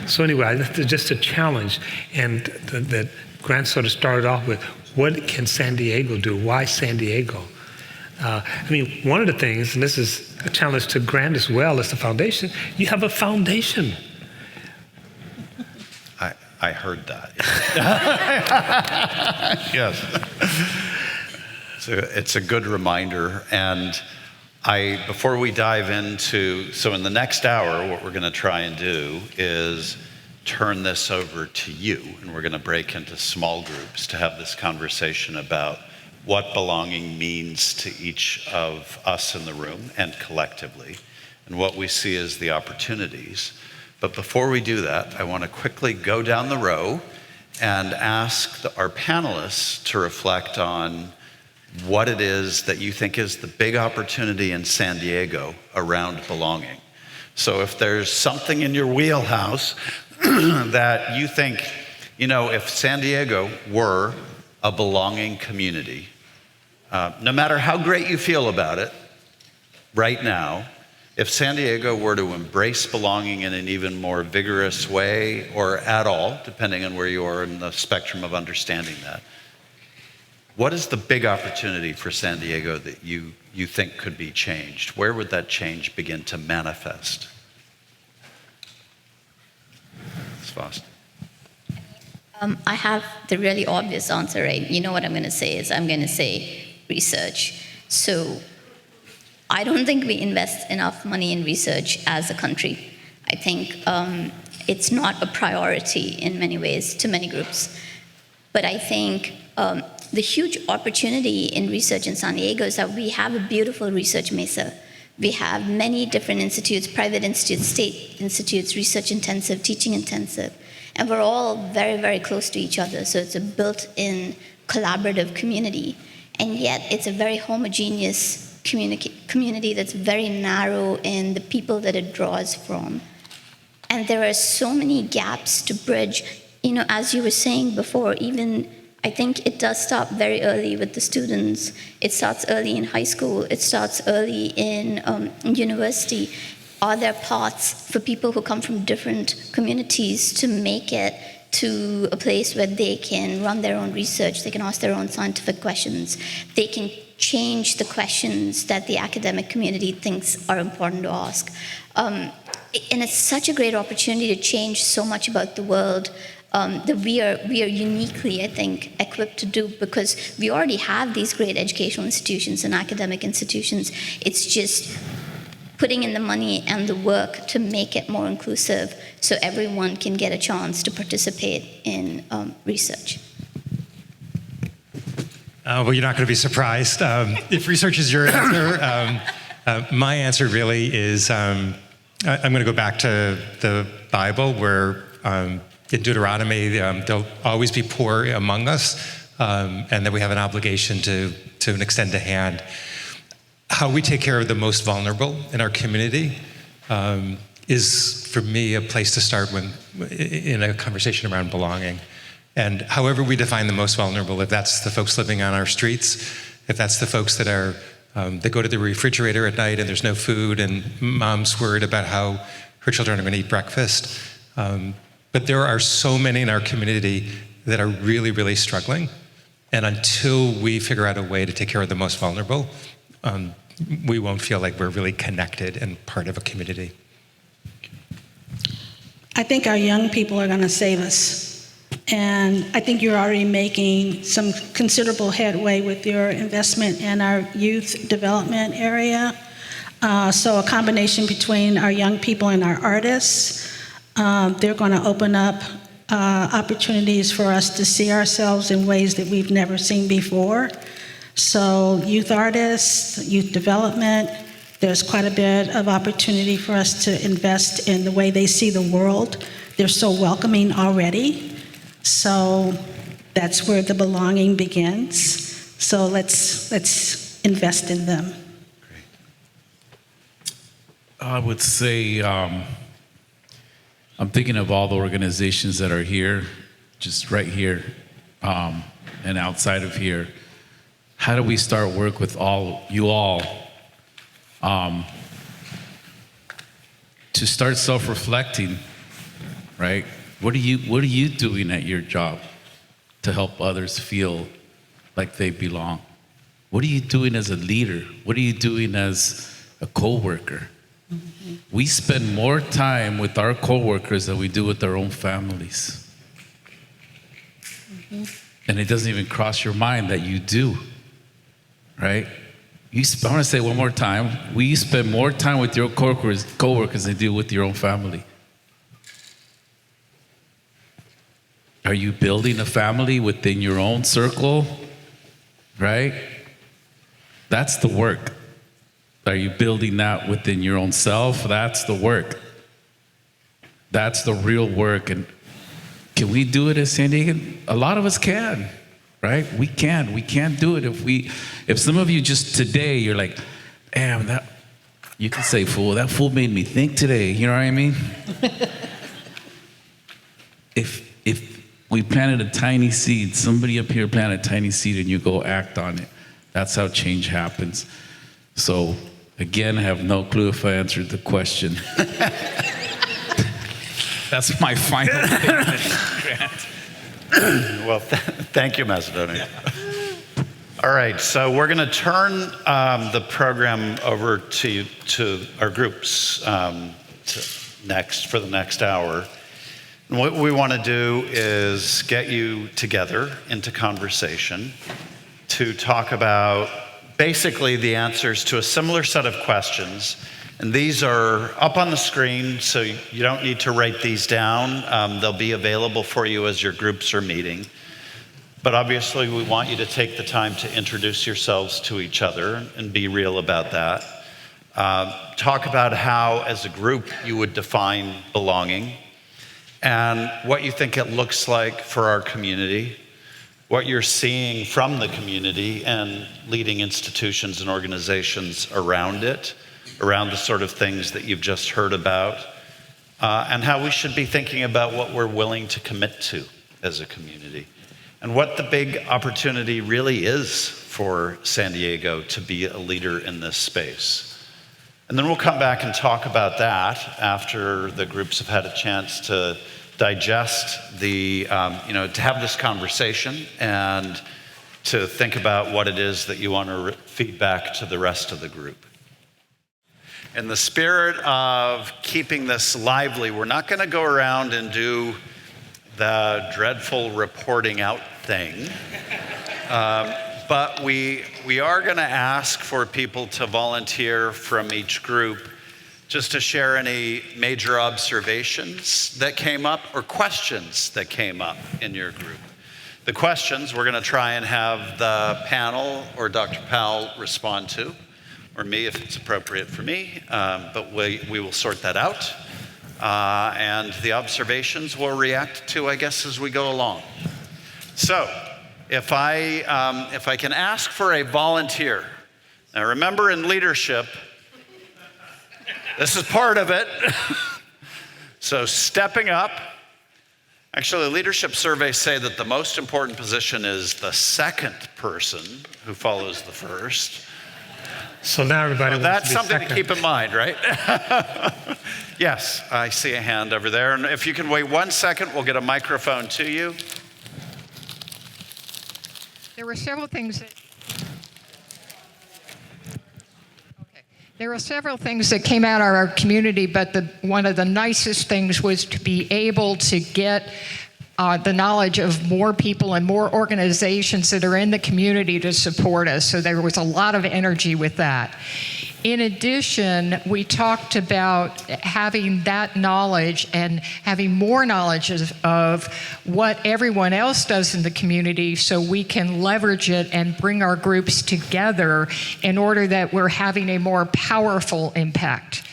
B: So anyway, that's just a challenge, and that Grant sort of started off with, what can San Diego do? Why San Diego? One of the things, and this is a challenge to Grant as well as the foundation, you have a foundation.
A: I heard that. Yes. So it's a good reminder. And before we dive into, so in the next hour, what we're going to try and do is turn this over to you, and we're going to break into small groups to have this conversation about what belonging means to each of us in the room and collectively, and what we see as the opportunities. But before we do that, I want to quickly go down the row and ask our panelists to reflect on what it is that you think is the big opportunity in San Diego around belonging. So if there's something in your wheelhouse that you think, if San Diego were a belonging community, no matter how great you feel about it right now, if San Diego were to embrace belonging in an even more vigorous way, or at all, depending on where you are in the spectrum of understanding that, what is the big opportunity for San Diego that you think could be changed? Where would that change begin to manifest? Svasti.
C: I have the really obvious answer, right? You know what I'm going to say is I'm going to say research. So I don't think we invest enough money in research as a country. I think it's not a priority in many ways to many groups. But I think the huge opportunity in research in San Diego is that we have a beautiful research mesa. We have many different institutes, private institutes, state institutes, research intensive, teaching intensive, and we're all very, very close to each other. So it's a built-in collaborative community. And yet it's a very homogeneous community that's very narrow in the people that it draws from. And there are so many gaps to bridge. As you were saying before, even I think it does start very early with the students. It starts early in high school. It starts early in university. Are there paths for people who come from different communities to make it to a place where they can run their own research, they can ask their own scientific questions, they can change the questions that the academic community thinks are important to ask. And it's such a great opportunity to change so much about the world that we are uniquely, I think, equipped to do, because we already have these great educational institutions and academic institutions. It's just putting in the money and the work to make it more inclusive so everyone can get a chance to participate in research.
D: Well, you're not going to be surprised. If research is your answer, my answer really is I'm going to go back to the Bible, where in Deuteronomy, there'll always be poor among us, and that we have an obligation to extend a hand. How we take care of the most vulnerable in our community is, for me, a place to start in a conversation around belonging. And however we define the most vulnerable, if that's the folks living on our streets, if that's the folks that are that go to the refrigerator at night and there's no food and mom's worried about how her children are going to eat breakfast. But there are so many in our community that are really, really struggling. And until we figure out a way to take care of the most vulnerable, we won't feel like we're really connected and part of a community.
E: I think our young people are going to save us. And I think you're already making some considerable headway with your investment in our youth development area. So a combination between our young people and our artists. They're going to open up opportunities for us to see ourselves in ways that we've never seen before. So youth artists, youth development, there's quite a bit of opportunity for us to invest in the way they see the world. They're so welcoming already. So that's where the belonging begins. So let's invest in them.
F: Great. I would say I'm thinking of all the organizations that are here, just right here, and outside of here. How do we start work with you all to start self-reflecting, right? What are you doing at your job to help others feel like they belong? What are you doing as a leader? What are you doing as a coworker? Mm-hmm. We spend more time with our coworkers than we do with our own families. Mm-hmm. And it doesn't even cross your mind that you do, right? I want to say it one more time. We spend more time with your coworkers than you do with your own family. Are you building a family within your own circle? Right? That's the work. Are you building that within your own self? That's the work. That's the real work. And can we do it as San Diegan? A lot of us can, right? We can. We can't do it if some of you just today, you're like, damn, you can say fool, that fool made me think today. You know what I mean? If we planted a tiny seed, somebody up here planted a tiny seed and you go act on it, that's how change happens. So again, I have no clue if I answered the question. That's my final statement, Grant.
A: Well, thank you, Macedonio. All right, so we're going to turn the program over to our groups next for the next hour. And what we want to do is get you together into conversation to talk about basically the answers to a similar set of questions. And these are up on the screen, so you don't need to write these down. They'll be available for you as your groups are meeting. But obviously, we want you to take the time to introduce yourselves to each other and be real about that. Talk about how, as a group, you would define belonging and what you think it looks like for our community, what you're seeing from the community and leading institutions and organizations around it, around the sort of things that you've just heard about, and how we should be thinking about what we're willing to commit to as a community, and what the big opportunity really is for San Diego to be a leader in this space. And then we'll come back and talk about that after the groups have had a chance to digest to have this conversation and to think about what it is that you want to feed back to the rest of the group. In the spirit of keeping this lively, we're not going to go around and do the dreadful reporting out thing. But we are going to ask for people to volunteer from each group just to share any major observations that came up or questions that came up in your group. The questions we're going to try and have the panel or Dr. Powell respond to, or me if it's appropriate for me, but we will sort that out. And the observations we'll react to, I guess, as we go along. So, if I can ask for a volunteer. Now remember, in leadership, this is part of it. So stepping up. Actually, the leadership surveys say that the most important position is the second person who follows the first.
B: So now everybody
A: Well,
B: wants
A: that's
B: to be
A: something
B: second.
A: to keep in mind, right? Yes, I see a hand over there. And if you can wait 1 second, we'll get a microphone to you.
G: There were several things that came out of our community, but one of the nicest things was to be able to get the knowledge of more people and more organizations that are in the community to support us. So there was a lot of energy with that. In addition, we talked about having that knowledge and having more knowledge of what everyone else does in the community so we can leverage it and bring our groups together in order that we're having a more powerful impact.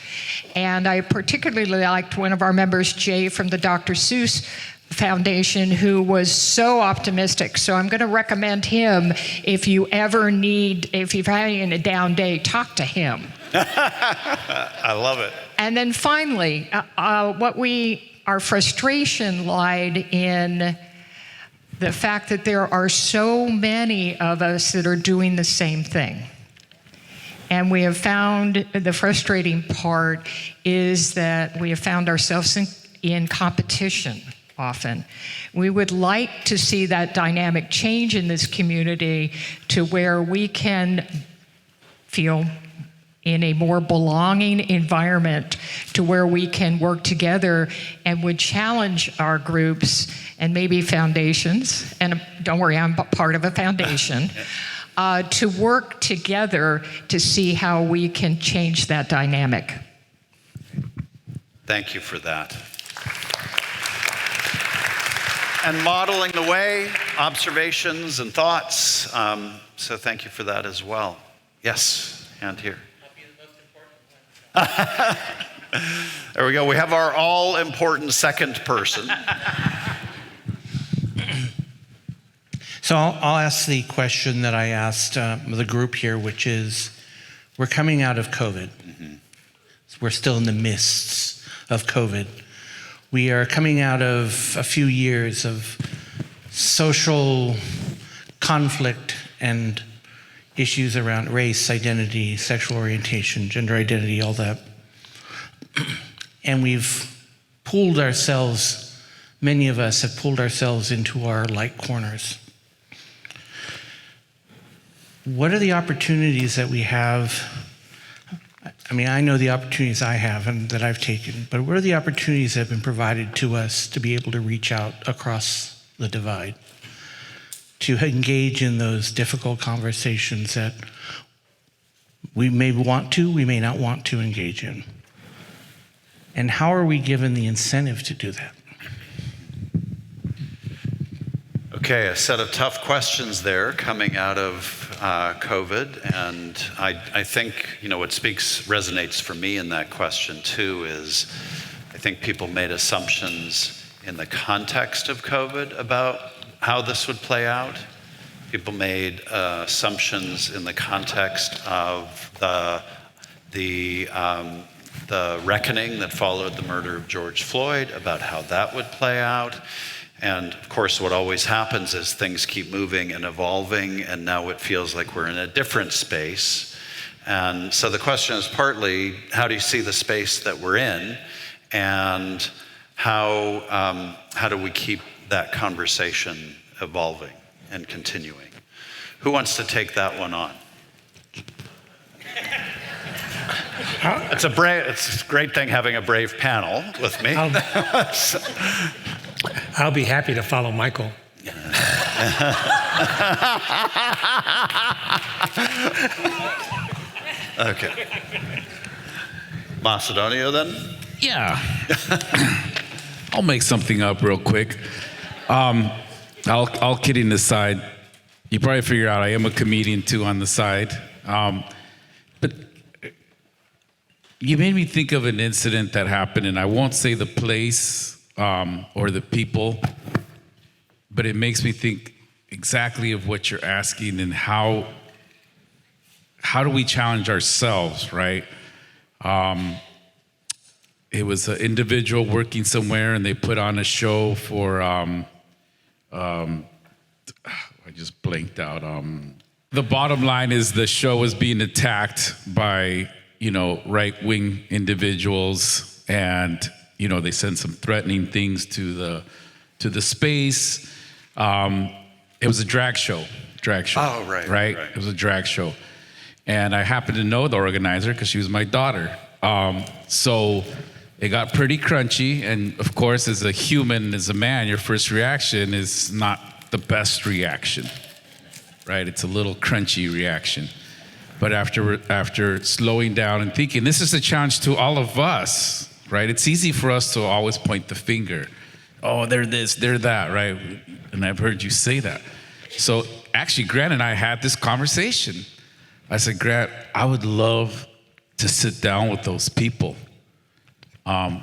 G: And I particularly liked one of our members, Jay from the Dr. Seuss Foundation, who was so optimistic. So I'm going to recommend him if you're having a down day, talk to him.
A: I love it.
G: And then finally, our frustration lied in the fact that there are so many of us that are doing the same thing. And we have found the frustrating part is that we have found ourselves in competition often. We would like to see that dynamic change in this community to where we can feel in a more belonging environment to where we can work together and would challenge our groups and maybe foundations, and don't worry, I'm part of a foundation, to work together to see how we can change that dynamic.
A: Thank you for that. and modeling the way, observations and thoughts. So thank you for that as well. Yes, hand here. There we go. We have our all-important second person.
H: So I'll ask the question that I asked the group here, which is, we're coming out of COVID. We're still in the midst of COVID. We are coming out of a few years of social conflict and issues around race, identity, sexual orientation, gender identity, all that. And we've pulled ourselves, many of us have pulled ourselves into our light corners. What are the opportunities that we have? I mean, I know the opportunities I have and that I've taken, but what are the opportunities that have been provided to us to be able to reach out across the divide, to engage in those difficult conversations that we may want to, we may not want to engage in? And how are we given the incentive to do that?
A: Okay, a set of tough questions there coming out of COVID, and I think, what resonates for me in that question too is, I think people made assumptions in the context of COVID about how this would play out. People made assumptions in the context of the reckoning that followed the murder of George Floyd about how that would play out. And of course, what always happens is things keep moving and evolving, and now it feels like we're in a different space. And so the question is partly, how do you see the space that we're in, and how do we keep that conversation evolving and continuing? Who wants to take that one on? It's a great thing having a brave panel with me.
B: I'll be happy to follow Michael.
A: Okay. Macedonio then?
F: Yeah. I'll make something up real quick. All kidding aside, you probably figure out I am a comedian too on the side. But you made me think of an incident that happened, and I won't say the place or the people, but it makes me think exactly of what you're asking, and how do we challenge ourselves, right? It was an individual working somewhere, and they put on a show for, I just blanked out. The bottom line is the show was being attacked by, right-wing individuals, and, they sent some threatening things to the space. It was a drag show.
A: Oh, right.
F: It was a drag show. And I happened to know the organizer because she was my daughter. So it got pretty crunchy. And of course, as a human, as a man, your first reaction is not the best reaction, right? It's a little crunchy reaction. But after slowing down and thinking, this is a challenge to all of us, right? It's easy for us to always point the finger. Oh, they're this, they're that, right? And I've heard you say that. So actually, Grant and I had this conversation. I said, Grant, I would love to sit down with those people.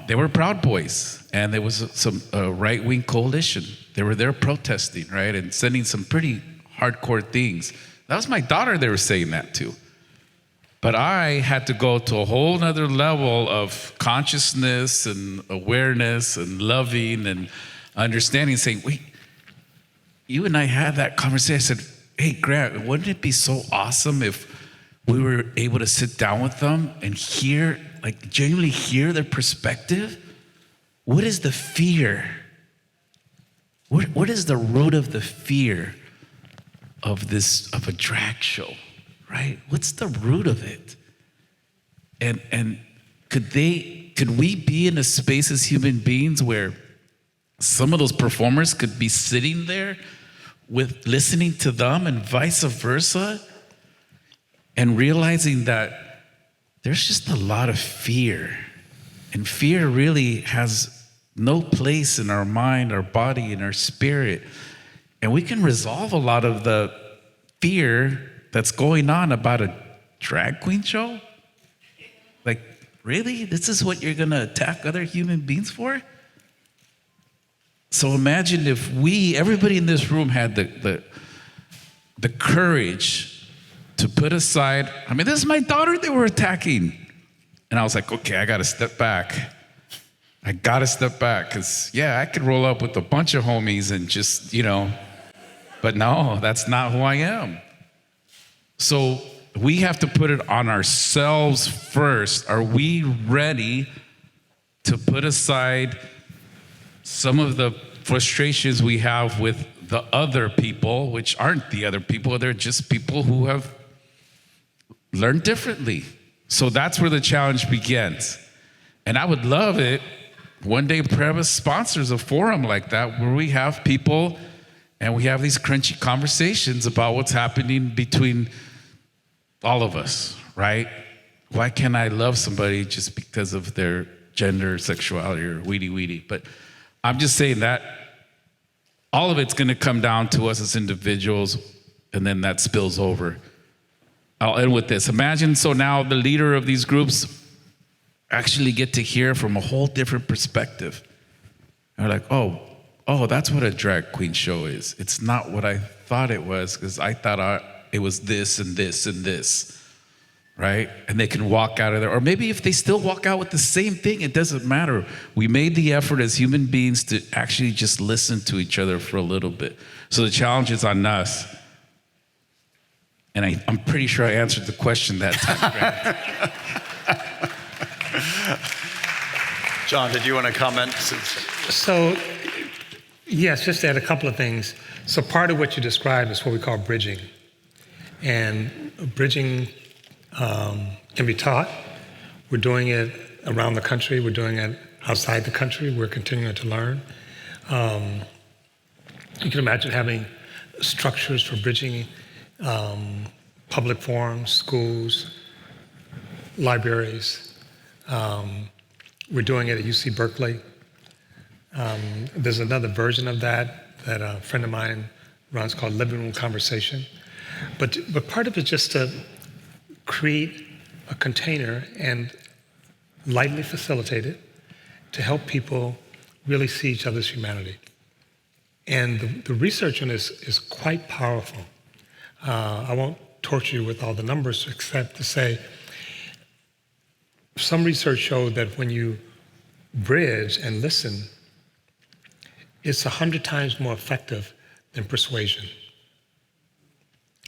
F: They were Proud Boys, and there was some right-wing coalition. They were there protesting, right, and sending some pretty hardcore things. That was my daughter they were saying that to. But I had to go to a whole nother level of consciousness and awareness and loving and understanding, saying, wait, you and I had that conversation. I said, hey, Grant, wouldn't it be so awesome if we were able to sit down with them and hear, genuinely hear their perspective? What is the fear? What is the root of the fear of a drag show, right? What's the root of it? And could we be in a space as human beings where some of those performers could be sitting there with listening to them and vice versa, and realizing that there's just a lot of fear, and fear really has no place in our mind, our body, and our spirit. And we can resolve a lot of the fear that's going on about a drag queen show. Like, really? This is what you're gonna attack other human beings for? So imagine if everybody in this room had the courage to put aside, I mean, this is my daughter they were attacking. And I was like, okay, I gotta step back. I gotta step back, because yeah, I could roll up with a bunch of homies and just, but no, that's not who I am. So we have to put it on ourselves first. Are we ready to put aside some of the frustrations we have with the other people, which aren't the other people, they're just people who have learned differently? So that's where the challenge begins. And I would love it one day Prebys sponsors a forum like that where we have people and we have these crunchy conversations about what's happening between all of us, right? Why can't I love somebody just because of their gender, sexuality, or weedy? But I'm just saying that all of it's gonna come down to us as individuals, and then that spills over. I'll end with this. Imagine, so now the leader of these groups actually get to hear from a whole different perspective. And they're like, oh, that's what a drag queen show is. It's not what I thought it was, because I thought it was this and this and this, right? And they can walk out of there. Or maybe if they still walk out with the same thing, it doesn't matter. We made the effort as human beings to actually just listen to each other for a little bit. So the challenge is on us. And I'm pretty sure I answered the question that time.
A: John, did you want to comment?
B: So, yes, just to add a couple of things. So part of what you described is what we call bridging. And bridging can be taught. We're doing it around the country. We're doing it outside the country. We're continuing to learn. You can imagine having structures for bridging public forums, schools, libraries. We're doing it at UC Berkeley. There's another version of that a friend of mine runs called Living Room Conversation. But part of it is just to create a container and lightly facilitate it to help people really see each other's humanity. And the research on this is quite powerful. I won't torture you with all the numbers except to say some research showed that when you bridge and listen, it's 100 times more effective than persuasion.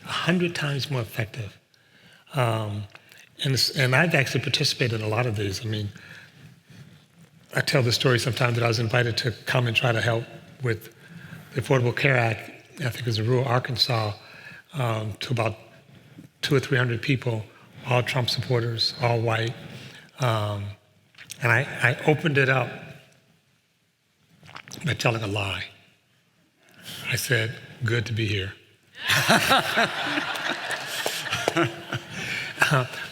B: 100 times more effective. And I've actually participated in a lot of these. I mean, I tell the story sometimes that I was invited to come and try to help with the Affordable Care Act, I think it was in rural Arkansas, to about 200 or 300 people, all Trump supporters, all white. And I opened it up by telling a lie. I said, good to be here.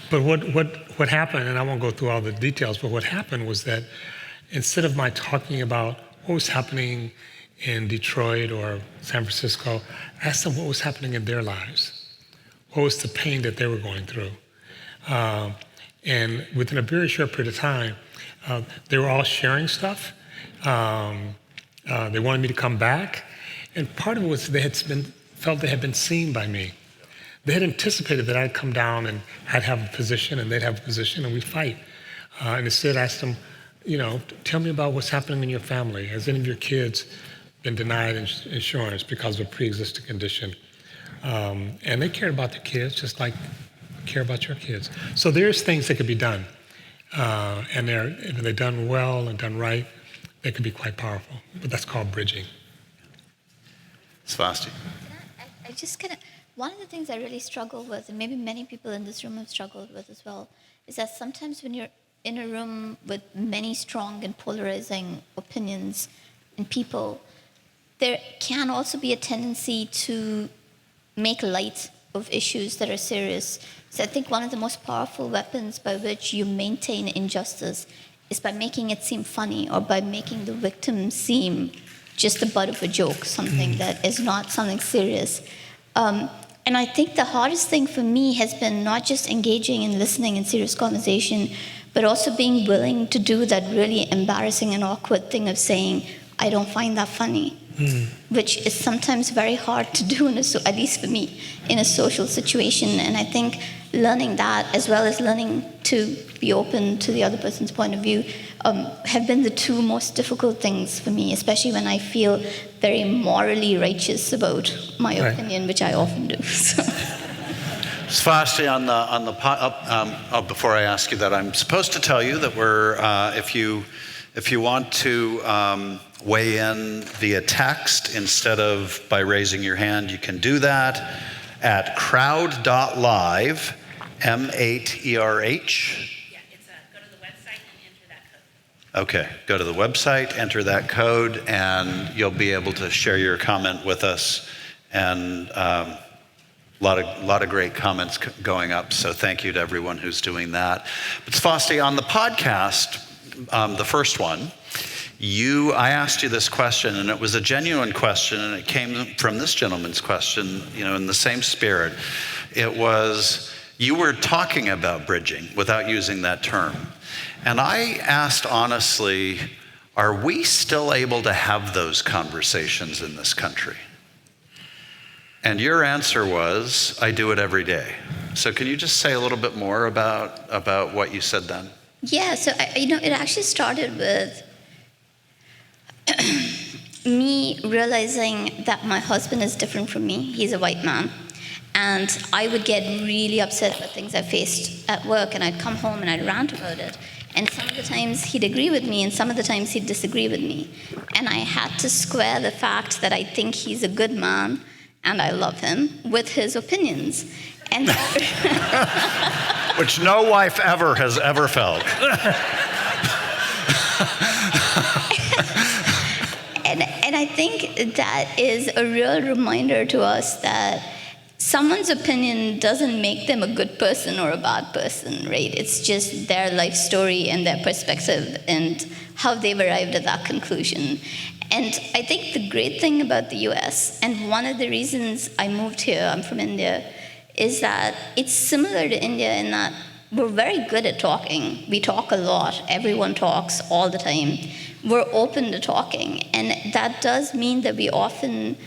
B: But what happened, and I won't go through all the details, but what happened was that instead of my talking about what was happening in Detroit or San Francisco, I asked them what was happening in their lives. What was the pain that they were going through? And within a very short period of time, they were all sharing stuff. They wanted me to come back. And part of it was they felt they had been seen by me. They had anticipated that I'd come down and I'd have a position and they'd have a position and we'd fight. And instead I asked them, tell me about what's happening in your family. Has any of your kids been denied insurance because of a pre-existing condition? And they cared about their kids just like care about your kids. So there's things that could be done. And if they're done well and done right, they could be quite powerful. But that's called bridging.
A: Svasti.
C: I just kind of, one of the things I really struggle with, and maybe many people in this room have struggled with as well, is that sometimes when you're in a room with many strong and polarizing opinions and people, there can also be a tendency to make light of issues that are serious. So I think one of the most powerful weapons by which you maintain injustice is by making it seem funny or by making the victim seem just the butt of a joke, something that is not something serious. And I think the hardest thing for me has been not just engaging and listening in serious conversation, but also being willing to do that really embarrassing and awkward thing of saying, I don't find that funny, which is sometimes very hard to do, at least for me, in a social situation. And I think learning that, as well as learning to be open to the other person's point of view, have been the two most difficult things for me, especially when I feel very morally righteous about my opinion, which I often do. So.
A: Svasti, before I ask you that, I'm supposed to tell you that we're, if you want to weigh in via text instead of by raising your hand, you can do that at crowd.live, M8ERH.
I: Yeah, it's go to the website and enter that code.
A: Okay, go to the website, enter that code, and you'll be able to share your comment with us. And a lot of great comments going up, so thank you to everyone who's doing that. But Svasti, on the podcast, the first one, I asked you this question, and it was a genuine question, and it came from this gentleman's question, in the same spirit. It was, you were talking about bridging without using that term. And I asked honestly, are we still able to have those conversations in this country? And your answer was, I do it every day. So can you just say a little bit more about what you said then?
C: Yeah, so it actually started with me realizing that my husband is different from me. He's a white man. And I would get really upset about things I faced at work, and I'd come home and I'd rant about it. And some of the times he'd agree with me, and some of the times he'd disagree with me. And I had to square the fact that I think he's a good man and I love him with his opinions. And
A: which no wife ever has ever felt.
C: And I think that is a real reminder to us that someone's opinion doesn't make them a good person or a bad person, right? It's just their life story and their perspective and how they've arrived at that conclusion. And I think the great thing about the US, and one of the reasons I moved here, I'm from India, is that it's similar to India in that we're very good at talking. We talk a lot. Everyone talks all the time. We're open to talking. And that does mean that we often,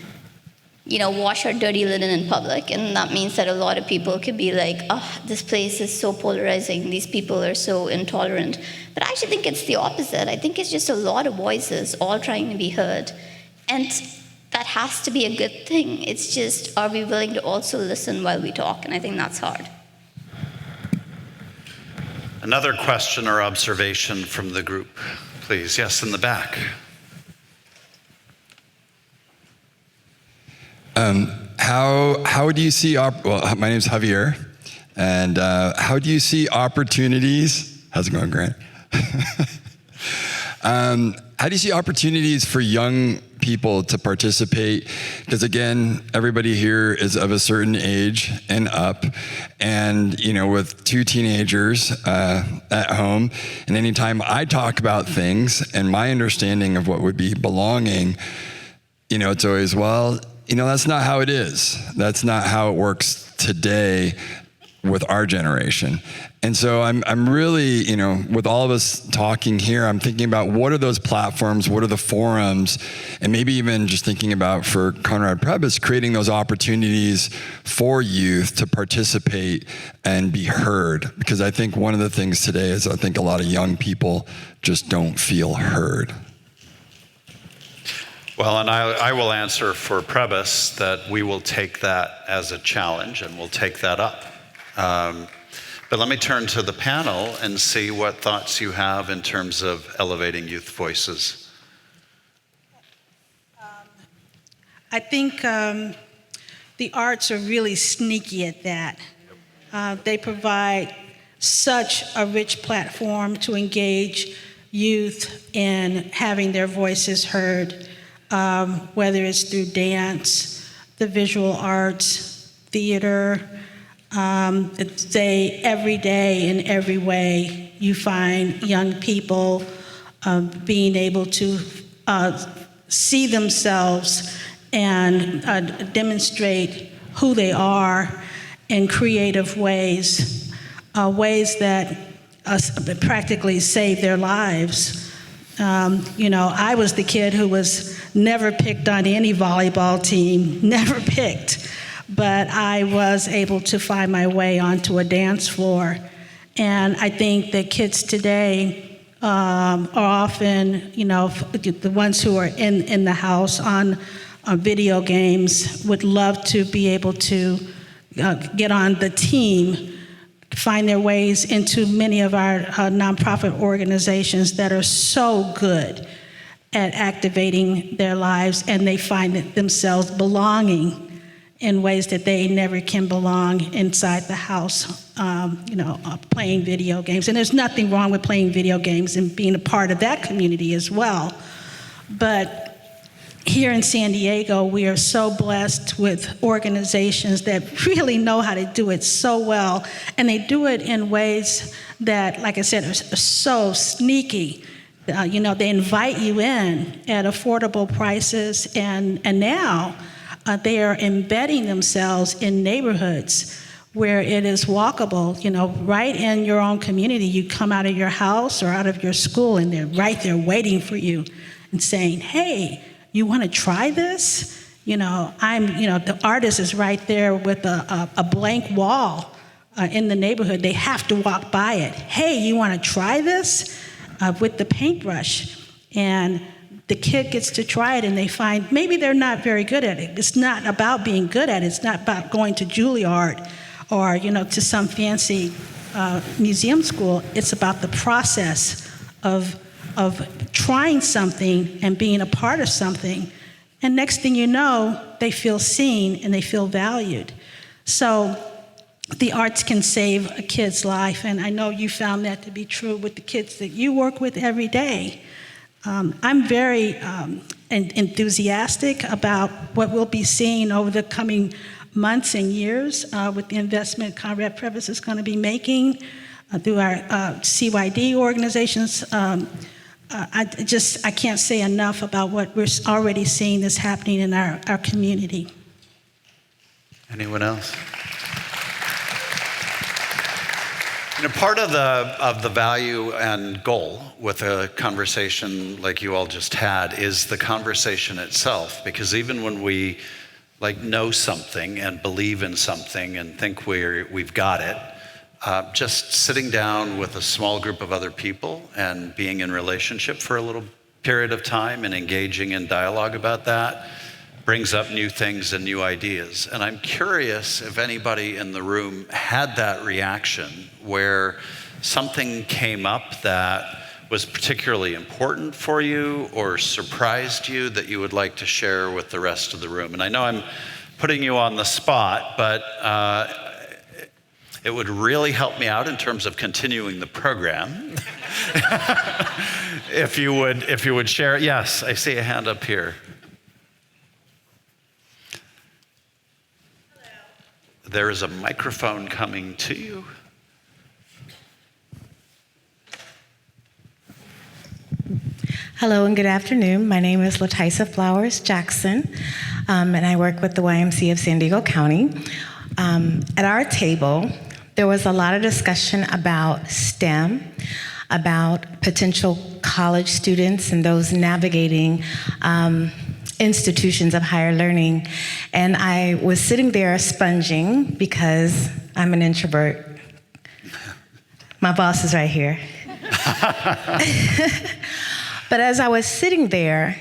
C: wash our dirty linen in public. And that means that a lot of people could be like, oh, this place is so polarizing. These people are so intolerant. But I actually think it's the opposite. I think it's just a lot of voices all trying to be heard. And that has to be a good thing. It's just, are we willing to also listen while we talk? And I think that's hard.
A: Another question or observation from the group, please. Yes, in the back.
J: How do you see, my name's Javier, and how do you see opportunities? How's it going, Grant? How do you see opportunities for young people to participate? Because again, everybody here is of a certain age and up, and with two teenagers at home, and anytime I talk about things and my understanding of what would be belonging, it's always, that's not how it is. That's not how it works today with our generation. And so I'm really, with all of us talking here, I'm thinking about what are those platforms, what are the forums, and maybe even just thinking about for Conrad Prebys, creating those opportunities for youth to participate and be heard. Because I think one of the things today is I think a lot of young people just don't feel heard.
A: Well, and I will answer for Prebys that we will take that as a challenge and we'll take that up. But let me turn to the panel and see what thoughts you have in terms of elevating youth voices.
E: I think the arts are really sneaky at that. They provide such a rich platform to engage youth in having their voices heard, whether it's through dance, the visual arts, theater. They every day in every way you find young people being able to see themselves and demonstrate who they are in creative ways, ways that practically save their lives. I was the kid who was never picked on any volleyball team, never picked, but I was able to find my way onto a dance floor. And I think that kids today are often, the ones who are in the house on video games would love to be able to get on the team, find their ways into many of our nonprofit organizations that are so good at activating their lives, and they find themselves belonging in ways that they never can belong inside the house, playing video games. And there's nothing wrong with playing video games and being a part of that community as well. But here in San Diego, we are so blessed with organizations that really know how to do it so well, and they do it in ways that, like I said, are so sneaky. They invite you in at affordable prices, and now they are embedding themselves in neighborhoods where it is walkable, right in your own community. You come out of your house or out of your school, and they're right there waiting for you and saying, hey, you want to try this? The artist is right there with a blank wall in the neighborhood. They have to walk by it. Hey, you want to try this? With the paintbrush. And the kid gets to try it, and they find maybe they're not very good at it. It's not about being good at it. It's not about going to Juilliard or, to some fancy museum school. It's about the process of trying something and being a part of something. And next thing you know, they feel seen and they feel valued. So the arts can save a kid's life, and I know you found that to be true with the kids that you work with every day. I'm very enthusiastic about what we'll be seeing over the coming months and years with the investment Conrad Prebys is going to be making through our CYD organizations. I can't say enough about what we're already seeing that's happening in our community.
A: Anyone else? Part of the value and goal with a conversation like you all just had is the conversation itself, because even when we know something and believe in something and think we've got it, just sitting down with a small group of other people and being in relationship for a little period of time and engaging in dialogue about that brings up new things and new ideas. And I'm curious if anybody in the room had that reaction where something came up that was particularly important for you or surprised you that you would like to share with the rest of the room. And I know I'm putting you on the spot, but it would really help me out in terms of continuing the program. if you would share. Yes, I see a hand up here. There is a microphone coming to you.
K: Hello and good afternoon. My name is Lataisa Flowers Jackson, and I work with the YMCA of San Diego County. At our table, there was a lot of discussion about STEM, about potential college students and those navigating institutions of higher learning. And I was sitting there sponging because I'm an introvert. My boss is right here. But as I was sitting there,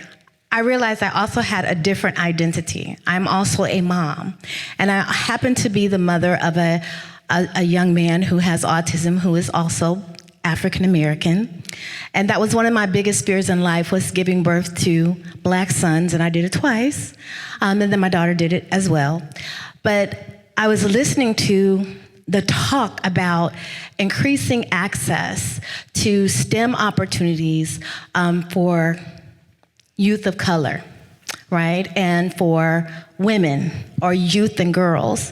K: I realized I also had a different identity. I'm also a mom. And I happen to be the mother of a young man who has autism, who is also African American. And that was one of my biggest fears in life, was giving birth to Black sons, and I did it twice. And then my daughter did it as well. But I was listening to the talk about increasing access to STEM opportunities for youth of color, right? And for women or youth and girls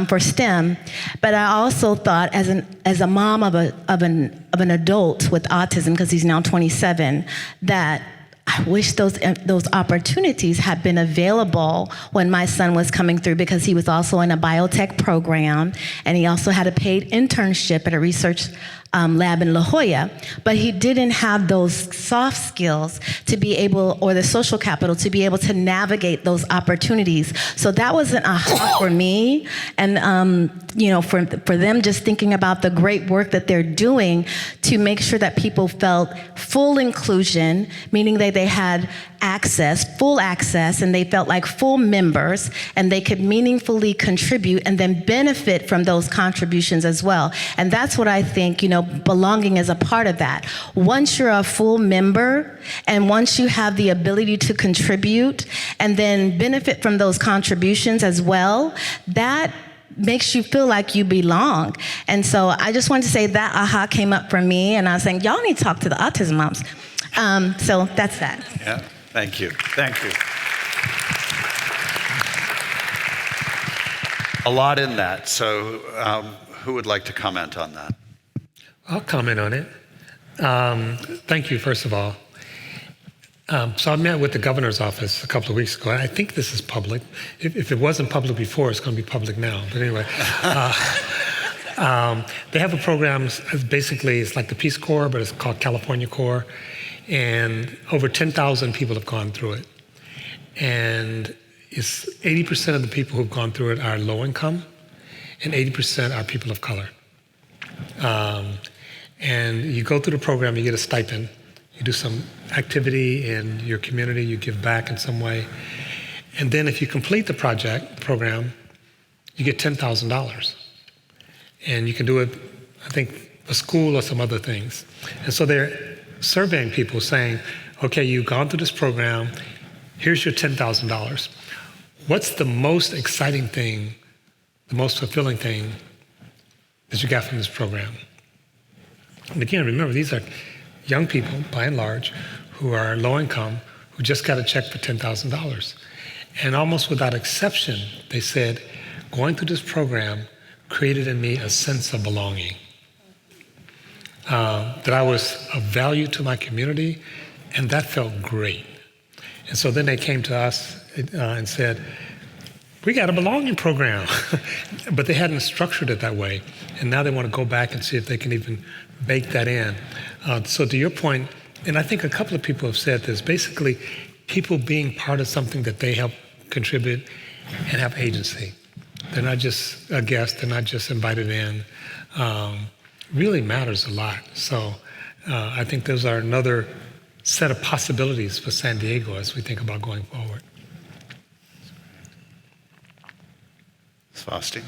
K: for STEM. But I also thought as a mom of an adult with autism, because he's now 27, that I wish those opportunities had been available when my son was coming through, because he was also in a biotech program and he also had a paid internship at a research lab in La Jolla, but he didn't have those soft skills to be able, or the social capital to be able to navigate those opportunities. So that was an aha for me, and for them just thinking about the great work that they're doing to make sure that people felt full inclusion, meaning that they had full access, and they felt like full members, and they could meaningfully contribute and then benefit from those contributions as well. And that's what I think, belonging is a part of that. Once you're a full member, and once you have the ability to contribute and then benefit from those contributions as well, that makes you feel like you belong. And so I just wanted to say that aha came up for me, and I was saying, y'all need to talk to the autism moms. So that's that.
A: Yeah, thank you. Thank you. A lot in that. So who would like to comment on that?
B: I'll comment on it. Thank you, first of all. So I met with the governor's office a couple of weeks ago. I think this is public. If it wasn't public before, it's going to be public now. But anyway, they have a program, basically it's like the Peace Corps, but it's called California Corps. And over 10,000 people have gone through it. And it's 80% of the people who've gone through it are low income, and 80% are people of color. And you go through the program, you get a stipend. You do some activity in your community, you give back in some way. And then if you complete the program, you get $10,000. And you can do it, I think, a school or some other things. And so they're surveying people saying, okay, you've gone through this program, here's your $10,000. What's the most exciting thing, the most fulfilling thing that you got from this program? And again, remember, these are young people, by and large, who are low income, who just got a check for $10,000. And almost without exception, they said, going through this program created in me a sense of belonging. That I was of value to my community, and that felt great. And so then they came to us and said, we got a belonging program. But they hadn't structured it that way. And now they want to go back and see if they can even bake that in. So to your point, and I think a couple of people have said this, basically people being part of something that they help contribute and have agency. They're not just a guest, they're not just invited in. Really matters a lot. So I think those are another set of possibilities for San Diego as we think about going forward.
A: Svasti?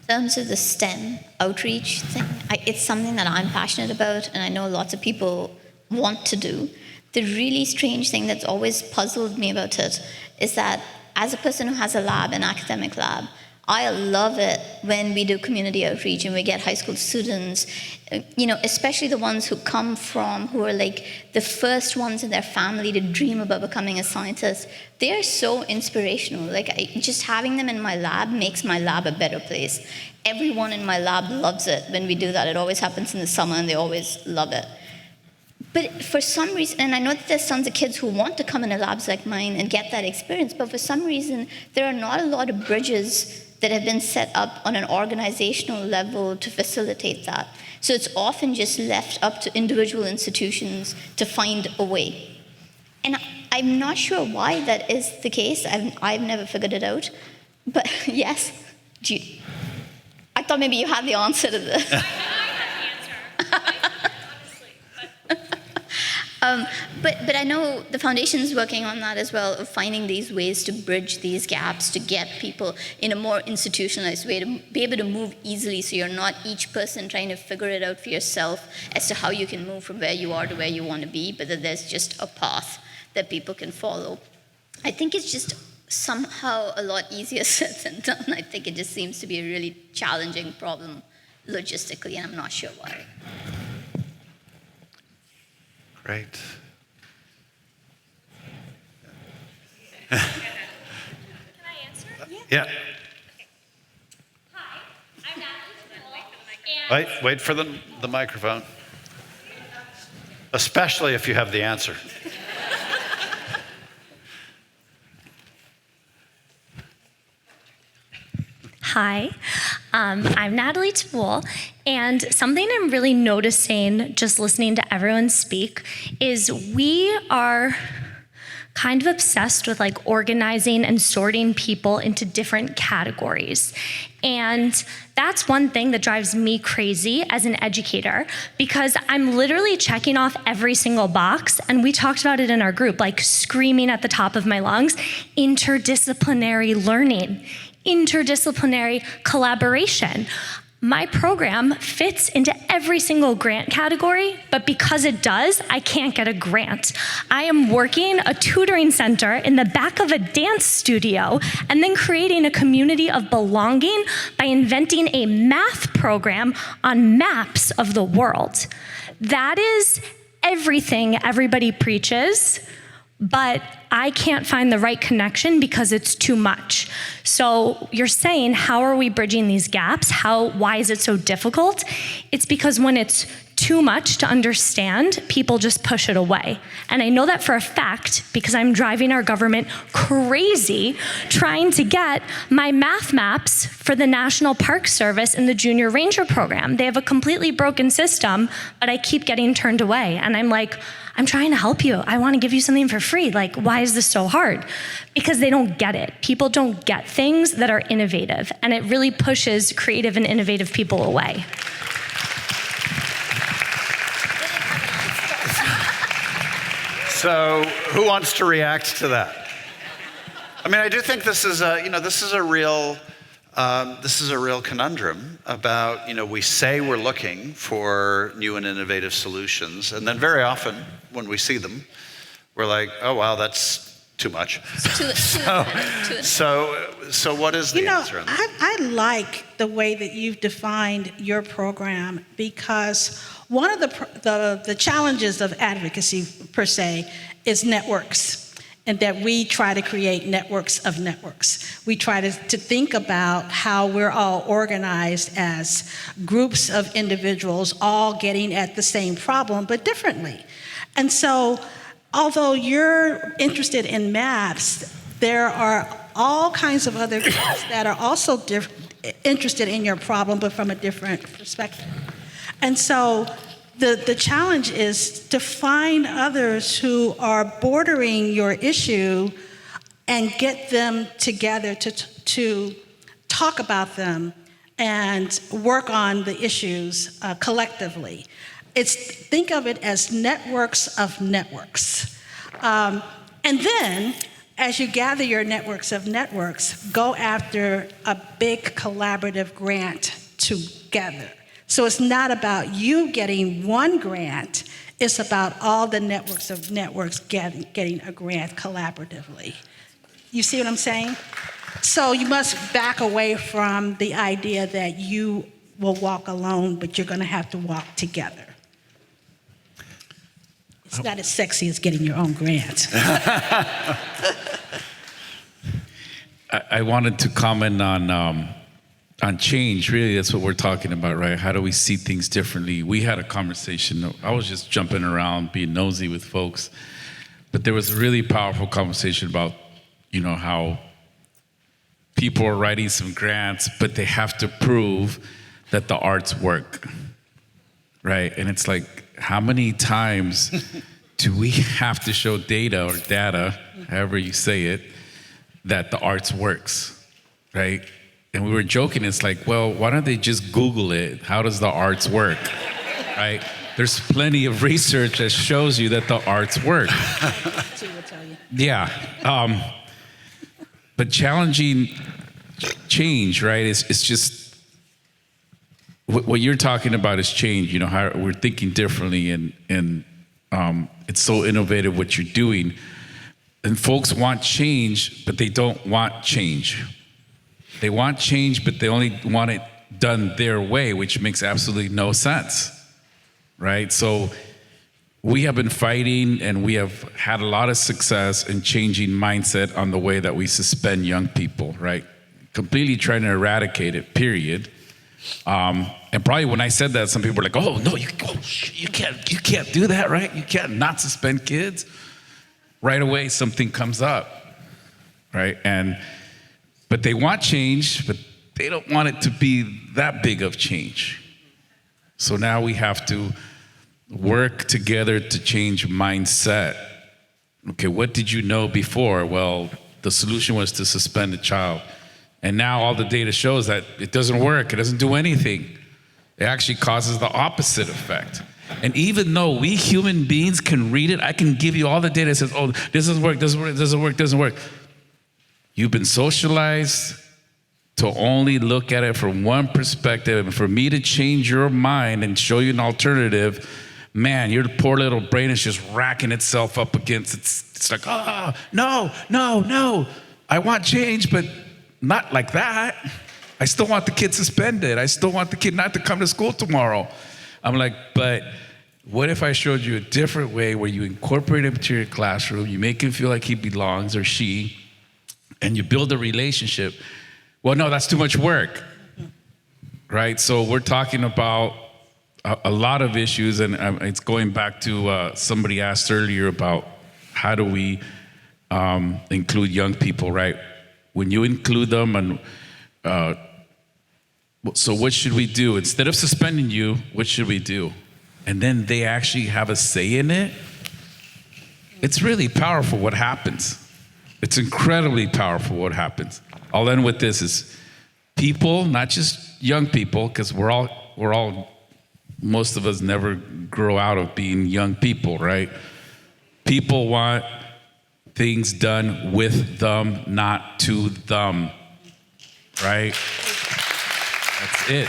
C: In terms of the STEM outreach thing, it's something that I'm passionate about, and I know lots of people want to do. The really strange thing that's always puzzled me about it is that as a person who has a lab, an academic lab, I love it when we do community outreach and we get high school students, especially the ones who are like the first ones in their family to dream about becoming a scientist. They are so inspirational. Just having them in my lab makes my lab a better place. Everyone in my lab loves it when we do that. It always happens in the summer and they always love it. But for some reason, and I know that there's tons of kids who want to come into labs like mine and get that experience, but for some reason, there are not a lot of bridges that have been set up on an organizational level to facilitate that. So it's often just left up to individual institutions to find a way. And I'm not sure why that is the case. I've never figured it out. But yes, I thought maybe you had the answer to this.
I: I have the answer.
C: But I know the foundation's working on that as well, of finding these ways to bridge these gaps, to get people in a more institutionalized way, to be able to move easily so you're not each person trying to figure it out for yourself as to how you can move from where you are to where you want to be, but that there's just a path that people can follow. I think it's just somehow a lot easier said than done. I think it just seems to be a really challenging problem logistically, and I'm not sure why.
A: Great.
I: Can I answer?
A: Yeah.
I: Hi, I'm Natalie.
A: Wait for the microphone. Especially if you have the answer.
I: Hi, I'm Natalie Tavoul, and something I'm really noticing just listening to everyone speak is we are kind of obsessed with like organizing and sorting people into different categories. And that's one thing that drives me crazy as an educator, because I'm literally checking off every single box, and we talked about it in our group, like screaming at the top of my lungs, interdisciplinary learning, interdisciplinary collaboration. My program fits into every single grant category, but because it does, I can't get a grant. I am working a tutoring center in the back of a dance studio and then creating a community of belonging by inventing a math program on maps of the world. That is everything everybody preaches, but I can't find the right connection because it's too much. So you're saying, how are we bridging these gaps? Why is it so difficult? It's because when it's too much to understand, people just push it away. And I know that for a fact because I'm driving our government crazy trying to get my math maps for the National Park Service and the Junior Ranger program. They have a completely broken system, but I keep getting turned away. And I'm like, I'm trying to help you. I want to give you something for free. Like, why is this so hard? Because they don't get it. People don't get things that are innovative, and it really pushes creative and innovative people away.
A: So who wants to react to that? I mean, I do think this is a real conundrum about, we say we're looking for new and innovative solutions, and then very often when we see them, we're like, oh wow, that's too much. So what is the answer on that?
E: I like the way that you've defined your program, because one of the challenges of advocacy per se is networks, and that we try to create networks of networks. We try to think about how we're all organized as groups of individuals all getting at the same problem, but differently. And so, although you're interested in maps, there are all kinds of other groups that are also interested in your problem, but from a different perspective. And so the challenge is to find others who are bordering your issue and get them together to talk about them and work on the issues collectively. Think of it as networks of networks. And then, as you gather your networks of networks, go after a big collaborative grant together. So it's not about you getting one grant, it's about all the networks of networks getting a grant collaboratively. You see what I'm saying? So you must back away from the idea that you will walk alone, but you're going to have to walk together. It's not as sexy as getting your own grant.
F: I wanted to comment on change. Really, that's what we're talking about, right? How do we see things differently? We had a conversation. I was just jumping around, being nosy with folks, but there was a really powerful conversation about, how people are writing some grants, but they have to prove that the arts work, right? And it's like, how many times do we have to show data, however you say it, that the arts works, right? And we were joking, it's like, well, why don't they just Google it? How does the arts work, right? There's plenty of research that shows you that the arts work.
E: She will tell you.
F: Yeah. But challenging change, right, it's just, what you're talking about is change, how we're thinking differently, and it's so innovative what you're doing. And folks want change, but they don't want change. They want change, but they only want it done their way, which makes absolutely no sense, right? So we have been fighting and we have had a lot of success in changing mindset on the way that we suspend young people, right? Completely trying to eradicate it, period. And probably when I said that, some people were like, oh, no, you can't do that, right? You can't not suspend kids. Right away, something comes up, right? But they want change, but they don't want it to be that big of change. So now we have to work together to change mindset. Okay, what did you know before? Well, the solution was to suspend a child. And now all the data shows that it doesn't work. It doesn't do anything. It actually causes the opposite effect. And even though we human beings can read it, I can give you all the data that says, oh, this doesn't work, doesn't work. You've been socialized to only look at it from one perspective. And for me to change your mind and show you an alternative, man, your poor little brain is just racking itself up against it. It's like, oh, no. I want change, but not like that. I still want the kid suspended. I still want the kid not to come to school tomorrow. I'm like, but what if I showed you a different way where you incorporate him to your classroom, you make him feel like he belongs, or she, and you build a relationship? Well, no, that's too much work, right? So we're talking about a lot of issues, and it's going back to somebody asked earlier about how do we include young people, right? When you include them, and so what should we do? Instead of suspending you, what should we do? And then they actually have a say in it. It's really powerful what happens. It's incredibly powerful what happens. I'll end with this: is people, not just young people, because we're all, most of us never grow out of being young people, right? People want things done with them, not to them, right? That's it.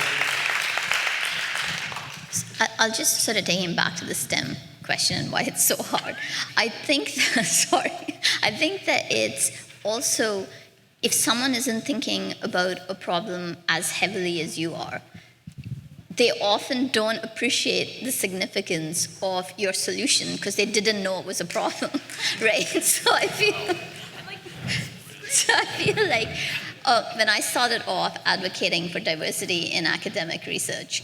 C: I'll just sort of take him back to the STEM question and why it's so hard. I think that it's also, if someone isn't thinking about a problem as heavily as you are, they often don't appreciate the significance of your solution because they didn't know it was a problem, right? So I feel like when I started off advocating for diversity in academic research,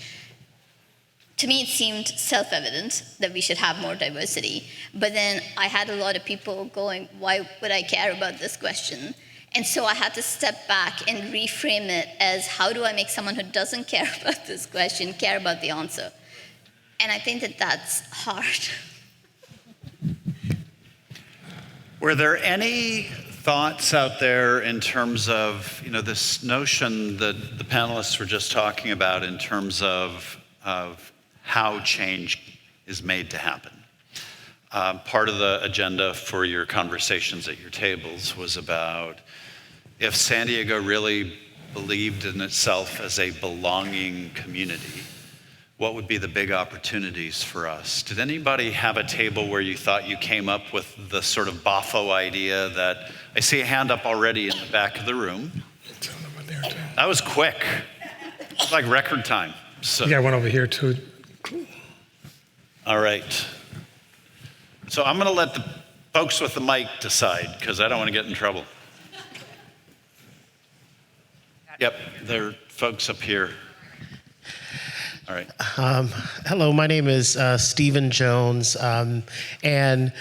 C: to me it seemed self-evident that we should have more diversity. But then I had a lot of people going, why would I care about this question? And so I had to step back and reframe it as, how do I make someone who doesn't care about this question care about the answer? And I think that that's hard.
A: Were there any thoughts out there in terms of, this notion that the panelists were just talking about in terms of how change is made to happen? Part of the agenda for your conversations at your tables was about if San Diego really believed in itself as a belonging community, what would be the big opportunities for us? Did anybody have a table where you thought you came up with the sort of boffo idea that, I see a hand up already in the back of the room. That was quick. It was like record time. So.
B: You got one over here too.
A: All right. So I'm going to let the folks with the mic decide because I don't want to get in trouble. Yep, there are folks up here. All right.
L: Hello, my name is Stephen Jones. And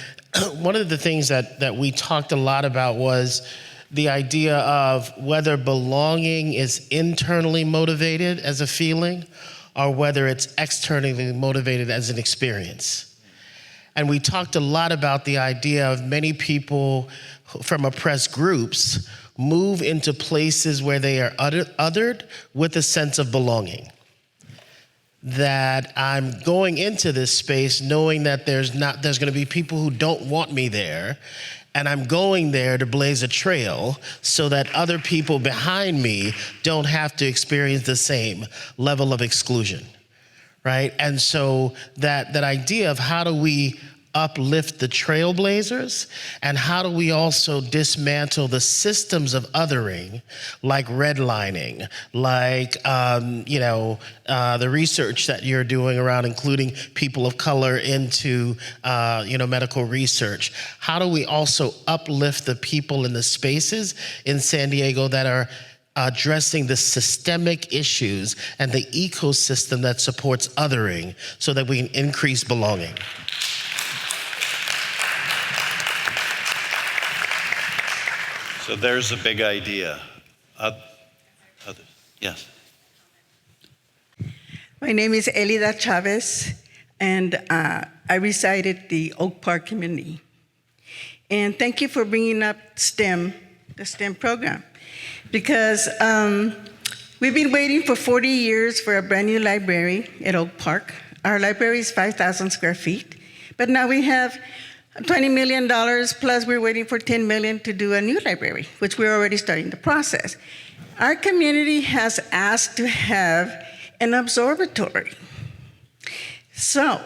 L: one of the things that we talked a lot about was the idea of whether belonging is internally motivated as a feeling or whether it's externally motivated as an experience. And we talked a lot about the idea of many people from oppressed groups move into places where they are othered with a sense of belonging. That I'm going into this space knowing that there's going to be people who don't want me there, and I'm going there to blaze a trail so that other people behind me don't have to experience the same level of exclusion, right? And so that idea of how do we uplift the trailblazers, and how do we also dismantle the systems of othering, like redlining, like the research that you're doing around including people of color into medical research. How do we also uplift the people in the spaces in San Diego that are addressing the systemic issues and the ecosystem that supports othering so that we can increase belonging?
A: So there's a big idea. Yes.
M: My name is Elida Chavez, and I reside at the Oak Park community. And thank you for bringing up STEM, the STEM program, because we've been waiting for 40 years for a brand new library at Oak Park. Our library is 5,000 square feet, but now we have $20 million, plus we're waiting for $10 million to do a new library, which we're already starting the process. Our community has asked to have an observatory. So,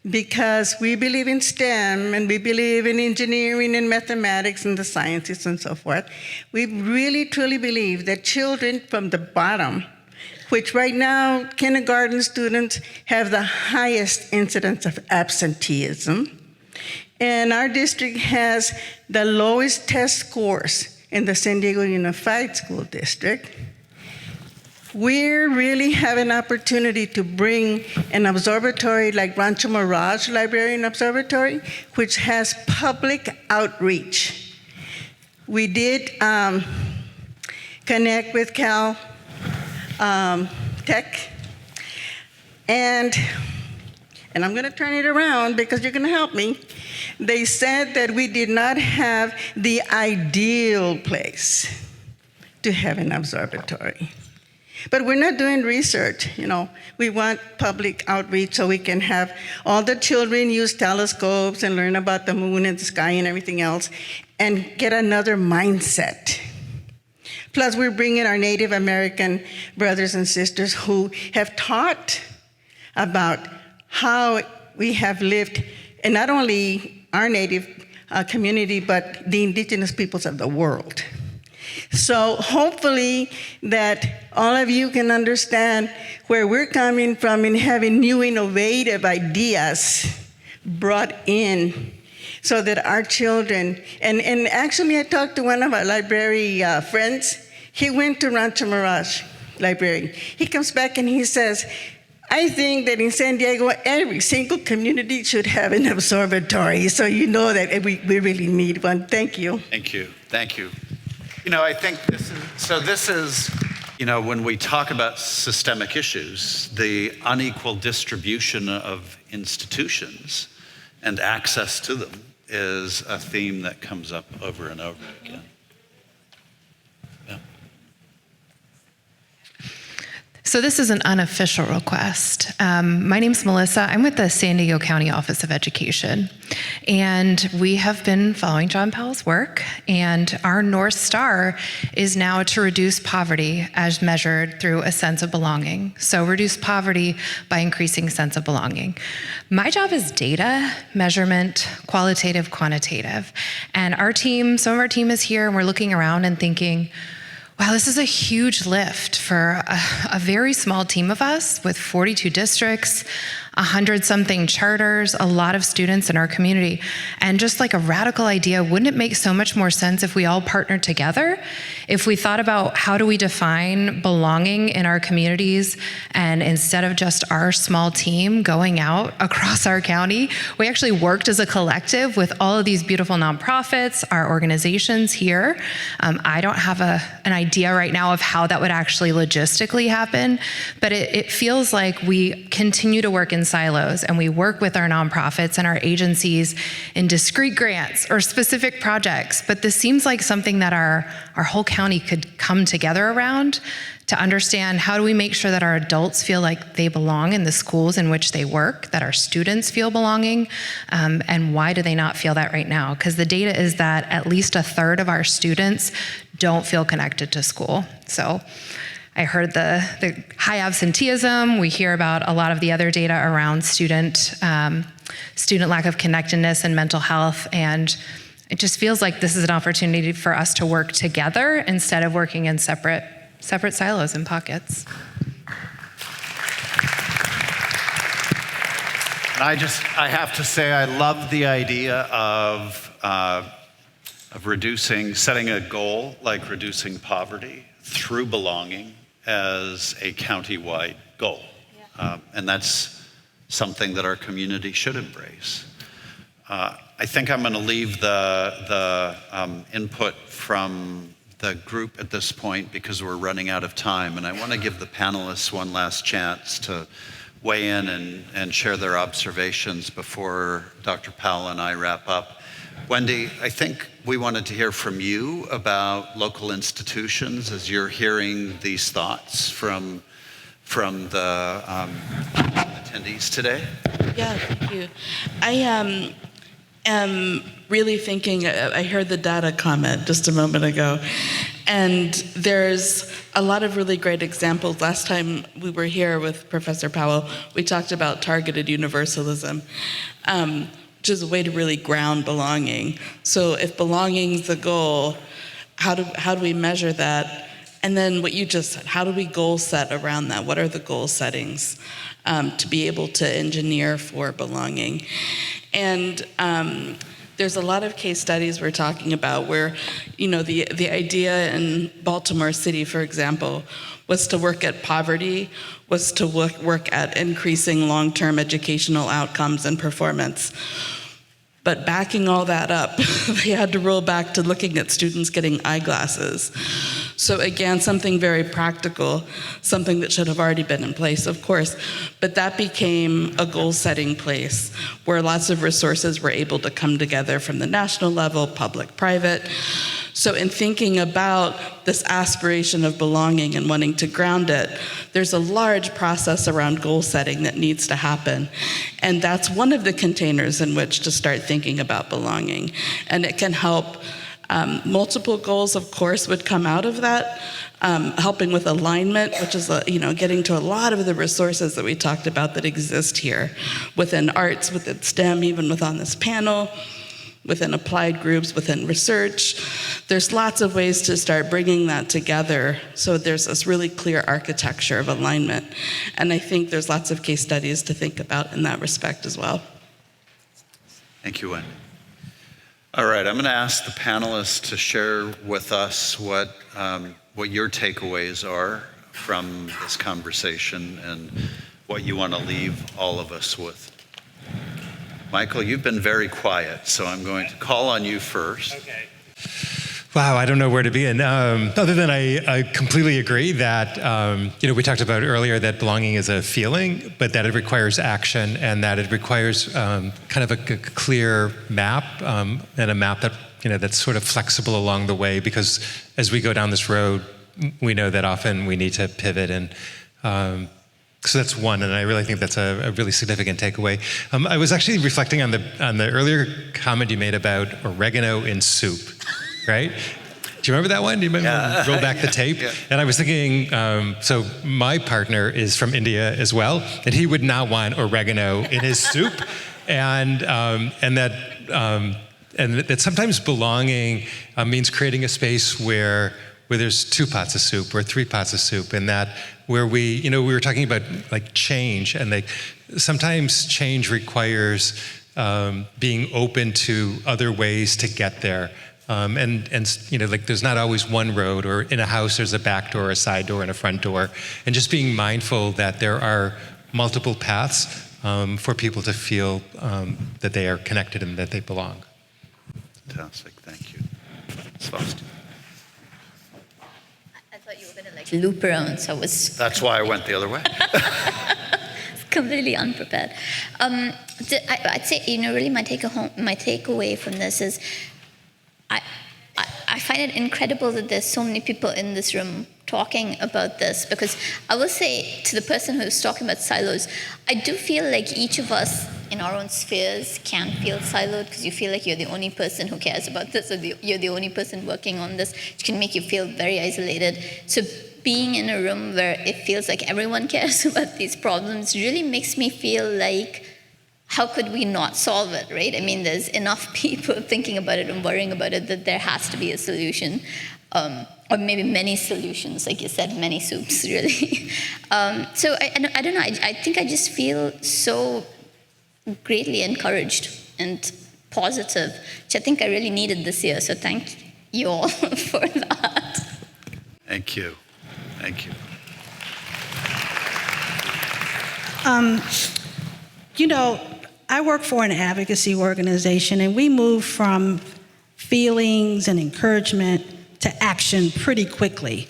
M: because we believe in STEM and we believe in engineering and mathematics and the sciences and so forth, we really truly believe that children from the bottom, which right now kindergarten students have the highest incidence of absenteeism, and our district has the lowest test scores in the San Diego Unified School District. We really have an opportunity to bring an observatory like Rancho Mirage Library and Observatory, which has public outreach. We did connect with Cal Tech, and I'm going to turn it around because you're going to help me. They said that we did not have the ideal place to have an observatory. But we're not doing research, We want public outreach so we can have all the children use telescopes and learn about the moon and the sky and everything else and get another mindset. Plus, we're bringing our Native American brothers and sisters who have taught about how we have lived, and not only our Native community, but the indigenous peoples of the world. So hopefully that all of you can understand where we're coming from in having new innovative ideas brought in so that our children, and actually I talked to one of our library friends. He went to Rancho Mirage Library. He comes back and he says, I think that in San Diego, every single community should have an observatory. So you know that we really need one. Thank you.
A: Thank you. Thank you. I think this is, when we talk about systemic issues, the unequal distribution of institutions and access to them is a theme that comes up over and over again.
N: So this is an unofficial request. My name's Melissa. I'm with the San Diego County Office of Education. And we have been following John Powell's work, and our North Star is now to reduce poverty as measured through a sense of belonging. So reduce poverty by increasing sense of belonging. My job is data, measurement, qualitative, quantitative. And some of our team is here, and we're looking around and thinking, wow, this is a huge lift for a very small team of us with 42 districts, 100-something charters, a lot of students in our community. And just like a radical idea, wouldn't it make so much more sense if we all partnered together? If we thought about how do we define belonging in our communities, and instead of just our small team going out across our county, we actually worked as a collective with all of these beautiful nonprofits, our organizations here. I don't have an idea right now of how that would actually logistically happen, but it feels like we continue to work in silos, and we work with our nonprofits and our agencies in discrete grants or specific projects. But this seems like something that our whole county could come together around to understand how do we make sure that our adults feel like they belong in the schools in which they work, that our students feel belonging, and why do they not feel that right now? Because the data is that at least a third of our students don't feel connected to school. So I heard the high absenteeism. We hear about a lot of the other data around student lack of connectedness and mental health, and it just feels like this is an opportunity for us to work together instead of working in separate silos and pockets.
A: I have to say, I love the idea of setting a goal like reducing poverty through belonging as a county-wide goal. Yeah. And that's something that our community should embrace. I think I'm going to leave the input from the group at this point because we're running out of time, and I want to give the panelists one last chance to weigh in and share their observations before Dr. Powell and I wrap up. Wendy, I think we wanted to hear from you about local institutions as you're hearing these thoughts from the attendees today.
O: Yeah, thank you. I am really thinking, I heard the data comment just a moment ago, and there's a lot of really great examples. Last time we were here with Professor Powell, we talked about targeted universalism, which is a way to really ground belonging. So if belonging is the goal, how do we measure that? And then what you just said, how do we goal set around that? What are the goal settings to be able to engineer for belonging? And there's a lot of case studies we're talking about where, the idea in Baltimore City, for example, was to work at poverty, was to work at increasing long-term educational outcomes and performance. But backing all that up, they had to roll back to looking at students getting eyeglasses. So again, something very practical, something that should have already been in place, of course, but that became a goal-setting place where lots of resources were able to come together from the national level, public, private. So in thinking about this aspiration of belonging and wanting to ground it, there's a large process around goal setting that needs to happen. And that's one of the containers in which to start thinking about belonging. And it can help. Multiple goals, of course, would come out of that, helping with alignment, which is, getting to a lot of the resources that we talked about that exist here, within arts, within STEM, even within this panel, within applied groups, within research. There's lots of ways to start bringing that together so there's this really clear architecture of alignment. And I think there's lots of case studies to think about in that respect as well.
A: Thank you, Wendy. All right, I'm going to ask the panelists to share with us what your takeaways are from this conversation and what you want to leave all of us with. Michael, you've been very quiet, so I'm going to call on you first.
D: Okay. Wow, I don't know where to begin. Other than I completely agree that, we talked about earlier that belonging is a feeling, but that it requires action and that it requires kind of a clear map and a map that, that's sort of flexible along the way, because as we go down this road, we know that often we need to pivot. And so that's one, and I really think that's a really significant takeaway. I was actually reflecting on the earlier comment you made about oregano in soup. Right? Do you remember that one? Do you remember roll back the tape? Yeah. And I was thinking, so my partner is from India as well, and he would not want oregano in his soup, and that sometimes belonging means creating a space where there's 2 pots of soup or 3 pots of soup, and that where we were talking about like change, and sometimes change requires being open to other ways to get there. And there's not always one road, or in a house there's a back door, a side door, and a front door. And just being mindful that there are multiple paths for people to feel that they are connected and that they belong.
A: Fantastic, thank you. Svasti.
C: I thought you were going to loop around, so I was...
A: That's why I went the other way.
C: Completely unprepared. I'd say, really my takeaway from this is I find it incredible that there's so many people in this room talking about this, because I will say to the person who's talking about silos, I do feel like each of us in our own spheres can feel siloed, because you feel like you're the only person who cares about this, or you're the only person working on this, which can make you feel very isolated. So being in a room where it feels like everyone cares about these problems really makes me feel like, how could we not solve it, right? I mean, there's enough people thinking about it and worrying about it that there has to be a solution, or maybe many solutions, like you said, many soups, really. So I don't know, I think I just feel so greatly encouraged and positive, which I think I really needed this year. So thank you all for that.
A: Thank you. Thank you.
E: You know, I work for an advocacy organization, and we move from feelings and encouragement to action pretty quickly.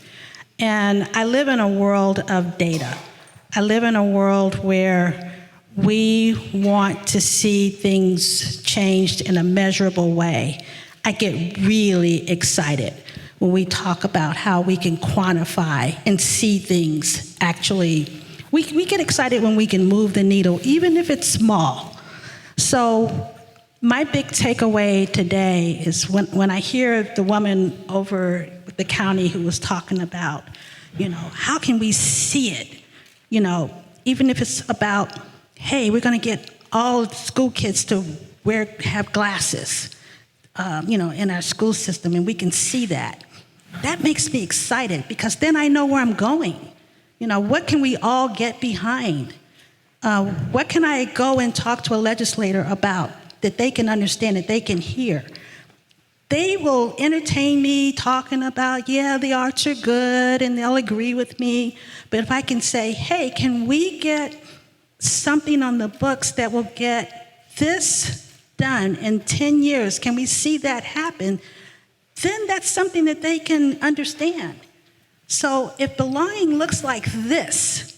E: And I live in a world of data. I live in a world where we want to see things changed in a measurable way. I get really excited when we talk about how we can quantify and see things actually. We get excited when we can move the needle, even if it's small. So my big takeaway today is when I hear the woman over the county who was talking about, how can we see it? Even if it's about, hey, we're going to get all school kids to have glasses, in our school system, and we can see that. That makes me excited, because then I know where I'm going. What can we all get behind? What can I go and talk to a legislator about that they can understand, that they can hear? They will entertain me talking about, the arts are good, and they'll agree with me. But if I can say, hey, can we get something on the books that will get this done in 10 years? Can we see that happen? Then that's something that they can understand. So if belonging looks like this,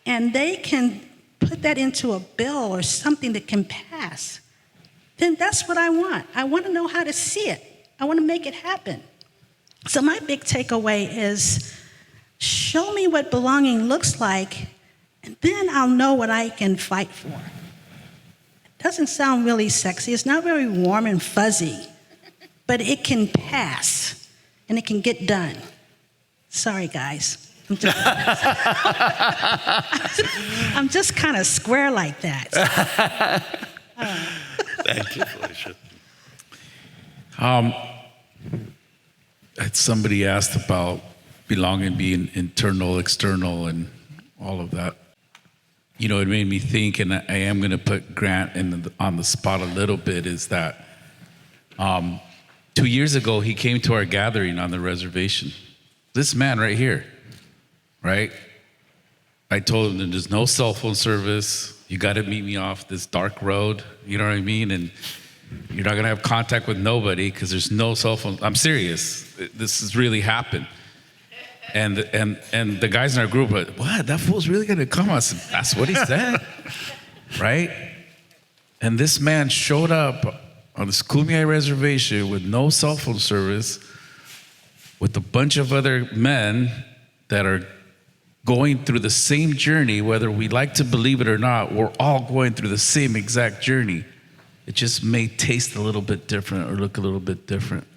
E: and they can put that into a bill or something that can pass, then that's what I want. I want to know how to see it. I want to make it happen. So my big takeaway is, show me what belonging looks like, and then I'll know what I can fight for. It doesn't sound really sexy. It's not very warm and fuzzy, but it can pass, and it can get done. Sorry, guys. I'm just kind of square like that.
A: Thank you, Felicia.
F: Somebody asked about belonging being internal, external, and all of that. It made me think, and I am going to put Grant on the spot a little bit, is that 2 years ago, he came to our gathering on the reservation. This man right here, right? I told him that there's no cell phone service. You got to meet me off this dark road. You know what I mean? And you're not going to have contact with nobody because there's no cell phone. I'm serious. This has really happened. And the guys in our group were like, what? That fool's really going to come? I said, that's what he said, right? And this man showed up on the Skumiai reservation with no cell phone service, with a bunch of other men that are going through the same journey, whether we like to believe it or not. We're all going through the same exact journey. It just may taste a little bit different or look a little bit different.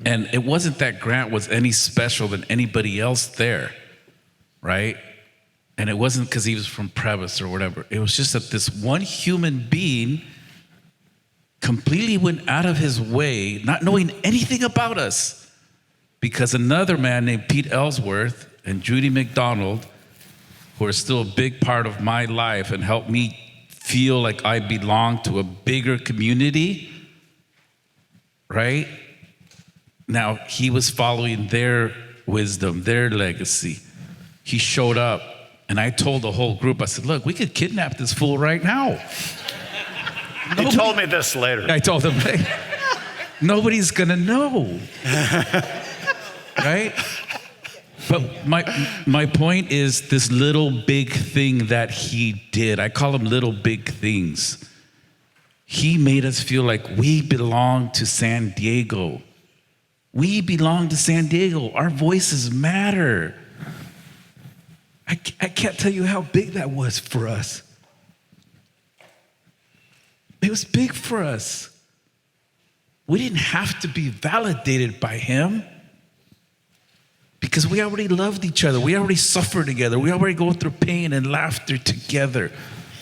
F: And it wasn't that Grant was any special than anybody else there, right? And it wasn't because he was from Prebys or whatever. It was just that this one human being completely went out of his way, not knowing anything about us, because another man named Pete Ellsworth and Judy McDonald, who are still a big part of my life and helped me feel like I belong to a bigger community, right? Now, he was following their wisdom, their legacy. He showed up, and I told the whole group, I said, look, we could kidnap this fool right now.
A: You told me this later.
F: I told him, hey, nobody's gonna know, right? But my point is this little big thing that he did. I call them little big things. He made us feel like we belong to San Diego. We belong to San Diego. Our voices matter. I can't tell you how big that was for us. It was big for us. We didn't have to be validated by him because we already loved each other. We already suffered together. We already go through pain and laughter together.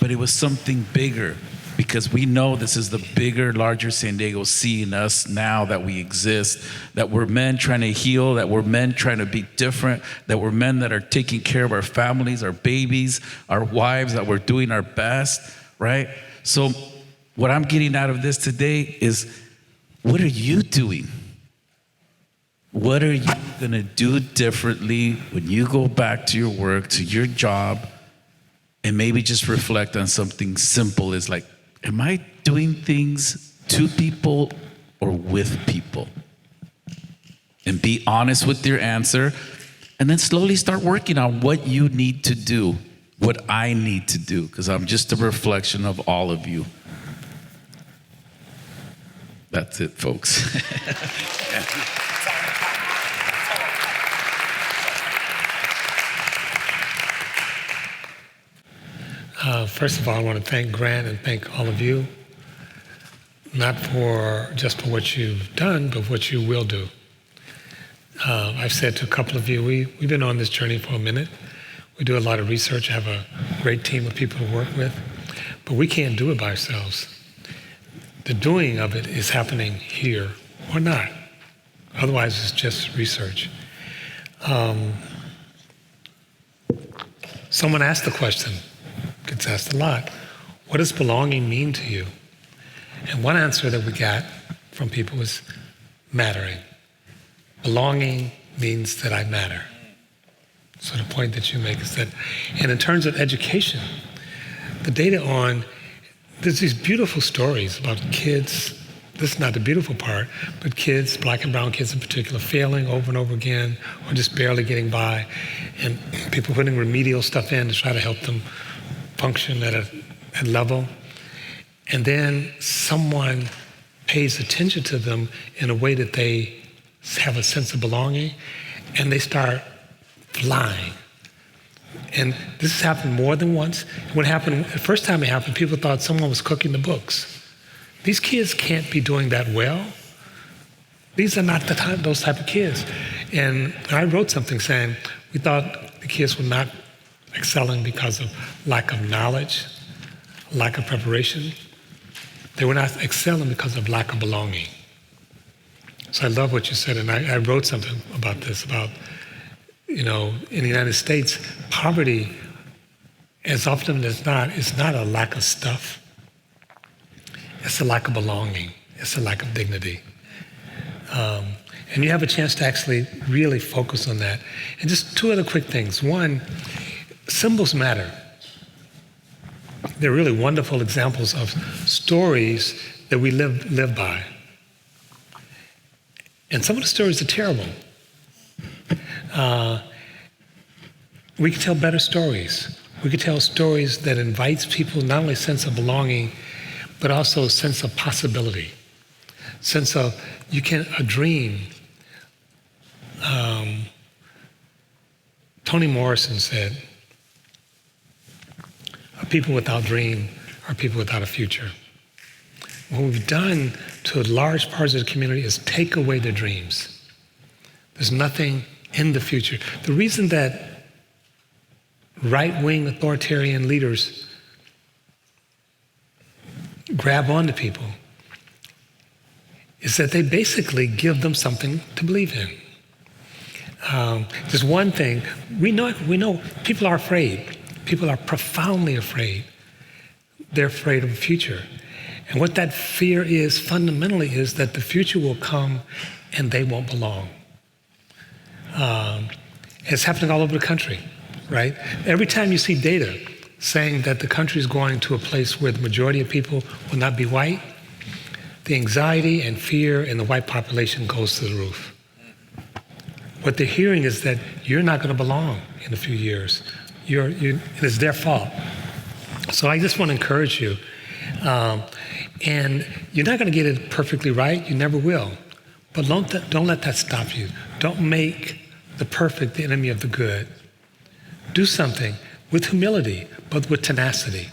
F: But it was something bigger, because we know this is the bigger, larger San Diego seeing us now that we exist, that we're men trying to heal, that we're men trying to be different, that we're men that are taking care of our families, our babies, our wives, that we're doing our best, right? So what I'm getting out of this today is, what are you doing? What are you gonna do differently when you go back to your work, to your job, and maybe just reflect on something simple? Is like, am I doing things to people or with people? And be honest with your answer, and then slowly start working on what you need to do, what I need to do, because I'm just a reflection of all of you. That's it, folks.
B: First of all, I want to thank Grant and thank all of you, not for just for what you've done, but what you will do. I've said to a couple of you, we've been on this journey for a minute. We do a lot of research, have a great team of people to work with, but we can't do it by ourselves. The doing of it is happening here or not. Otherwise, it's just research. Someone asked the question, gets asked a lot, what does belonging mean to you? And one answer that we got from people was mattering. Belonging means that I matter. So the point that you make is that, and in terms of education, the data on, there's these beautiful stories about kids, this is not the beautiful part, but kids, black and brown kids in particular, failing over and over again, or just barely getting by, and people putting remedial stuff in to try to help them function at a level. And then someone pays attention to them in a way that they have a sense of belonging, and they start flying. And this has happened more than once. What happened, the first time it happened, people thought someone was cooking the books. These kids can't be doing that well. These are not those type of kids. And I wrote something saying, we thought the kids were not excelling because of lack of knowledge, lack of preparation. They were not excelling because of lack of belonging. So I love what you said, and I wrote something about this, about, in the United States, poverty, as often as not, is not a lack of stuff. It's a lack of belonging. It's a lack of dignity. And you have a chance to actually really focus on that. And just two other quick things. One, symbols matter. They're really wonderful examples of stories that we live by. And some of the stories are terrible. We could tell better stories. We could tell stories that invites people not only a sense of belonging, but also a sense of possibility, sense of a dream. Toni Morrison said, people without dream are people without a future. What we've done to large parts of the community is take away their dreams. There's nothing in the future. The reason that right-wing authoritarian leaders grab onto people is that they basically give them something to believe in. There's one thing, we know people are afraid. People are profoundly afraid. They're afraid of the future. And what that fear is fundamentally is that the future will come and they won't belong. It's happening all over the country, right? Every time you see data saying that the country is going to a place where the majority of people will not be white, the anxiety and fear in the white population goes to the roof. What they're hearing is that you're not going to belong in a few years. And it's their fault. So I just want to encourage you. And you're not going to get it perfectly right. You never will. But don't let that stop you. Don't make the perfect the enemy of the good. Do something with humility, but with tenacity.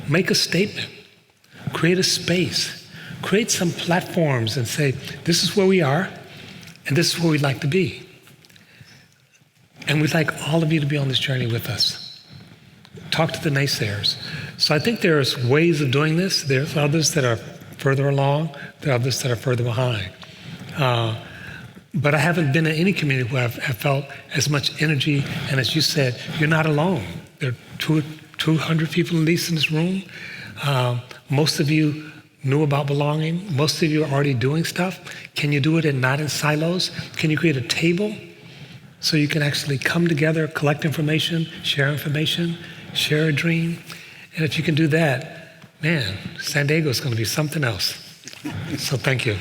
B: Make a statement. Create a space. Create some platforms and say, this is where we are, and this is where we'd like to be. And we'd like all of you to be on this journey with us. Talk to the naysayers. So I think there's ways of doing this. There's others that are further along. There are others that are further behind. But I haven't been in any community where I've felt as much energy. And as you said, you're not alone. There are 200 people at least in this room. Most of you knew about belonging. Most of you are already doing stuff. Can you do it and not in silos? Can you create a table so you can actually come together, collect information, share a dream? And if you can do that, man, San Diego is going to be something else. So thank you.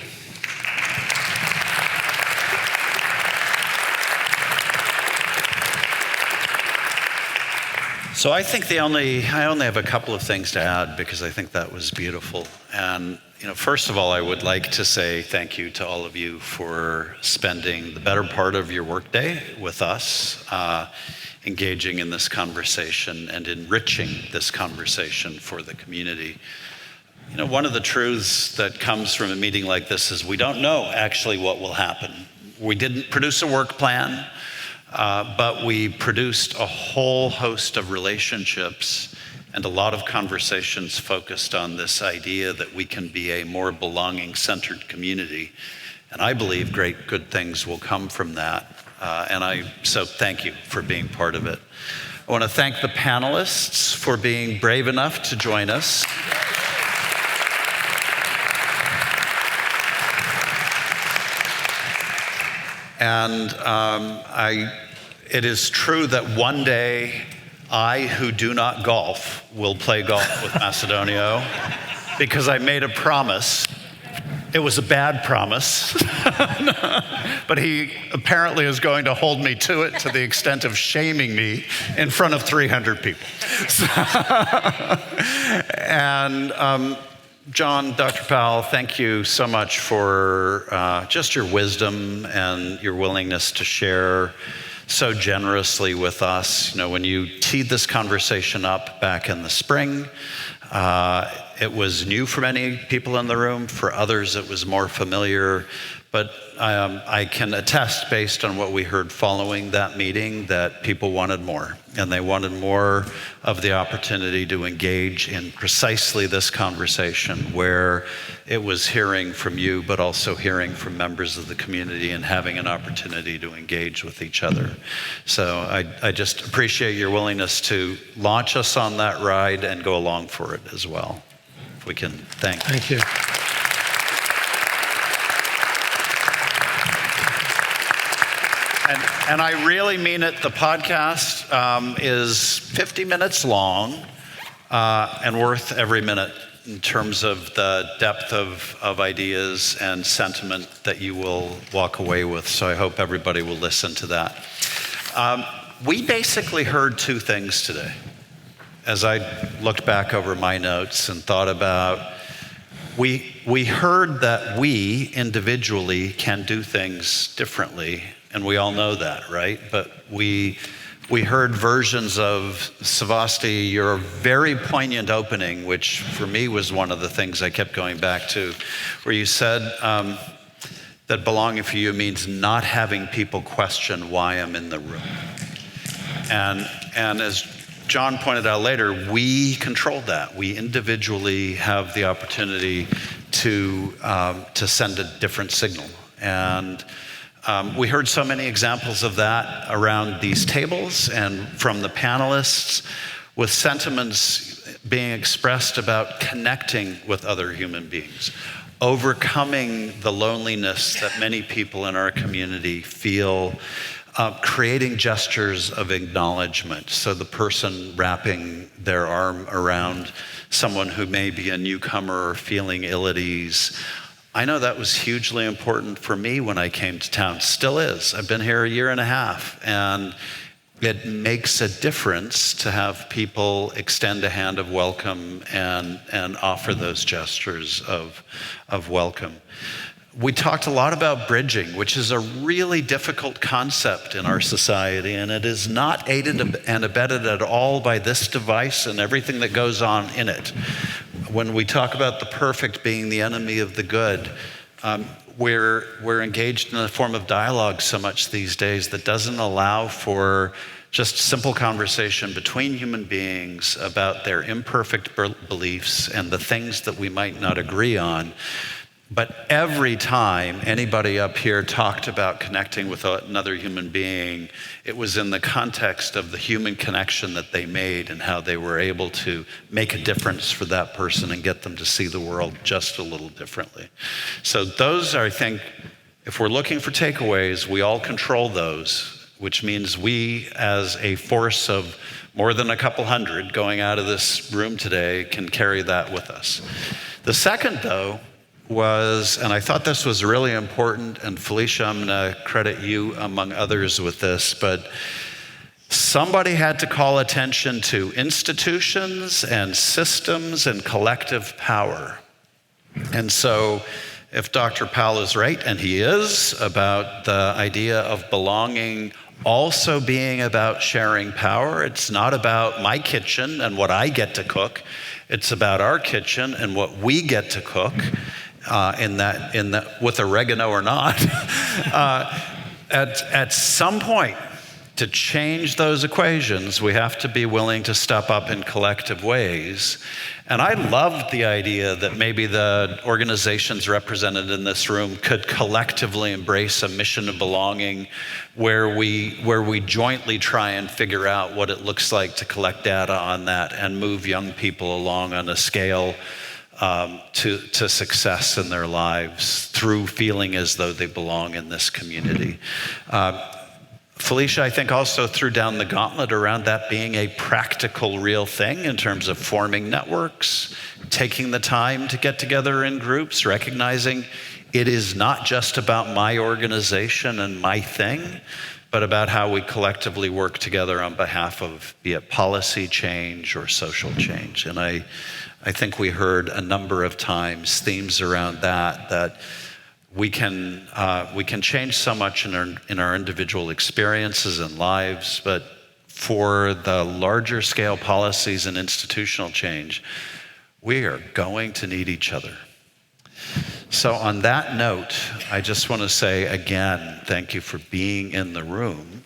A: So I think I only have a couple of things to add because I think that was beautiful. And first of all, I would like to say thank you to all of you for spending the better part of your workday with us, engaging in this conversation and enriching this conversation for the community. One of the truths that comes from a meeting like this is we don't know actually what will happen. We didn't produce a work plan. But we produced a whole host of relationships and a lot of conversations focused on this idea that we can be a more belonging-centered community. And I believe great good things will come from that. So thank you for being part of it. I want to thank the panelists for being brave enough to join us. And it is true that one day I, who do not golf, will play golf with Macedonio because I made a promise. It was a bad promise, but he apparently is going to hold me to it to the extent of shaming me in front of 300 people. And John, Dr. Powell, thank you so much for just your wisdom and your willingness to share so generously with us. When you teed this conversation up back in the spring, it was new for many people in the room. For others, it was more familiar. But I can attest, based on what we heard following that meeting, that people wanted more. And they wanted more of the opportunity to engage in precisely this conversation, where it was hearing from you, but also hearing from members of the community and having an opportunity to engage with each other. So I just appreciate your willingness to launch us on that ride and go along for it as well. If we can thank you.
B: Thank you.
A: And I really mean it. The podcast is 50 minutes long and worth every minute in terms of the depth of ideas and sentiment that you will walk away with. So I hope everybody will listen to that. We basically heard two things today. As I looked back over my notes and thought about, we heard that we individually can do things differently. And we all know that, right? But we heard versions of Svasti, your very poignant opening, which for me was one of the things I kept going back to, where you said that belonging for you means not having people question why I'm in the room. And as John pointed out later, we controlled that. We individually have the opportunity to send a different signal. And we heard so many examples of that around these tables and from the panelists, with sentiments being expressed about connecting with other human beings, overcoming the loneliness that many people in our community feel, creating gestures of acknowledgement. So the person wrapping their arm around someone who may be a newcomer or feeling ill at ease. I know that was hugely important for me when I came to town. Still is. I've been here a year and a half, and it makes a difference to have people extend a hand of welcome and offer those gestures of welcome. We talked a lot about bridging, which is a really difficult concept in our society, and it is not aided and abetted at all by this device and everything that goes on in it. When we talk about the perfect being the enemy of the good, we're engaged in a form of dialogue so much these days that doesn't allow for just simple conversation between human beings about their imperfect beliefs and the things that we might not agree on. But every time anybody up here talked about connecting with another human being, it was in the context of the human connection that they made and how they were able to make a difference for that person and get them to see the world just a little differently. So those are, I think, if we're looking for takeaways, we all control those, which means we, as a force of more than a couple hundred going out of this room today, can carry that with us. The second, though, was, and I thought this was really important, and Felicia, I'm gonna credit you among others with this, but somebody had to call attention to institutions and systems and collective power. And so if Dr. Powell is right, and he is, about the idea of belonging also being about sharing power, it's not about my kitchen and what I get to cook, it's about our kitchen and what we get to cook. In that, with oregano or not, at some point, to change those equations, we have to be willing to step up in collective ways. And I loved the idea that maybe the organizations represented in this room could collectively embrace a mission of belonging where we jointly try and figure out what it looks like to collect data on that and move young people along on a scale to success in their lives through feeling as though they belong in this community. Felicia, I think, also threw down the gauntlet around that being a practical, real thing in terms of forming networks, taking the time to get together in groups, recognizing it is not just about my organization and my thing, but about how we collectively work together on behalf of, be it policy change or social change. And I think we heard a number of times themes around that we can change so much in our individual experiences and lives, but for the larger scale policies and institutional change, we are going to need each other. So on that note, I just want to say again, thank you for being in the room.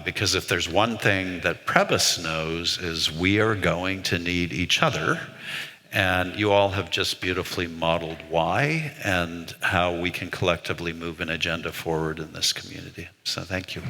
A: Because if there's one thing that Prebys knows is we are going to need each other. And you all have just beautifully modeled why and how we can collectively move an agenda forward in this community. So thank you.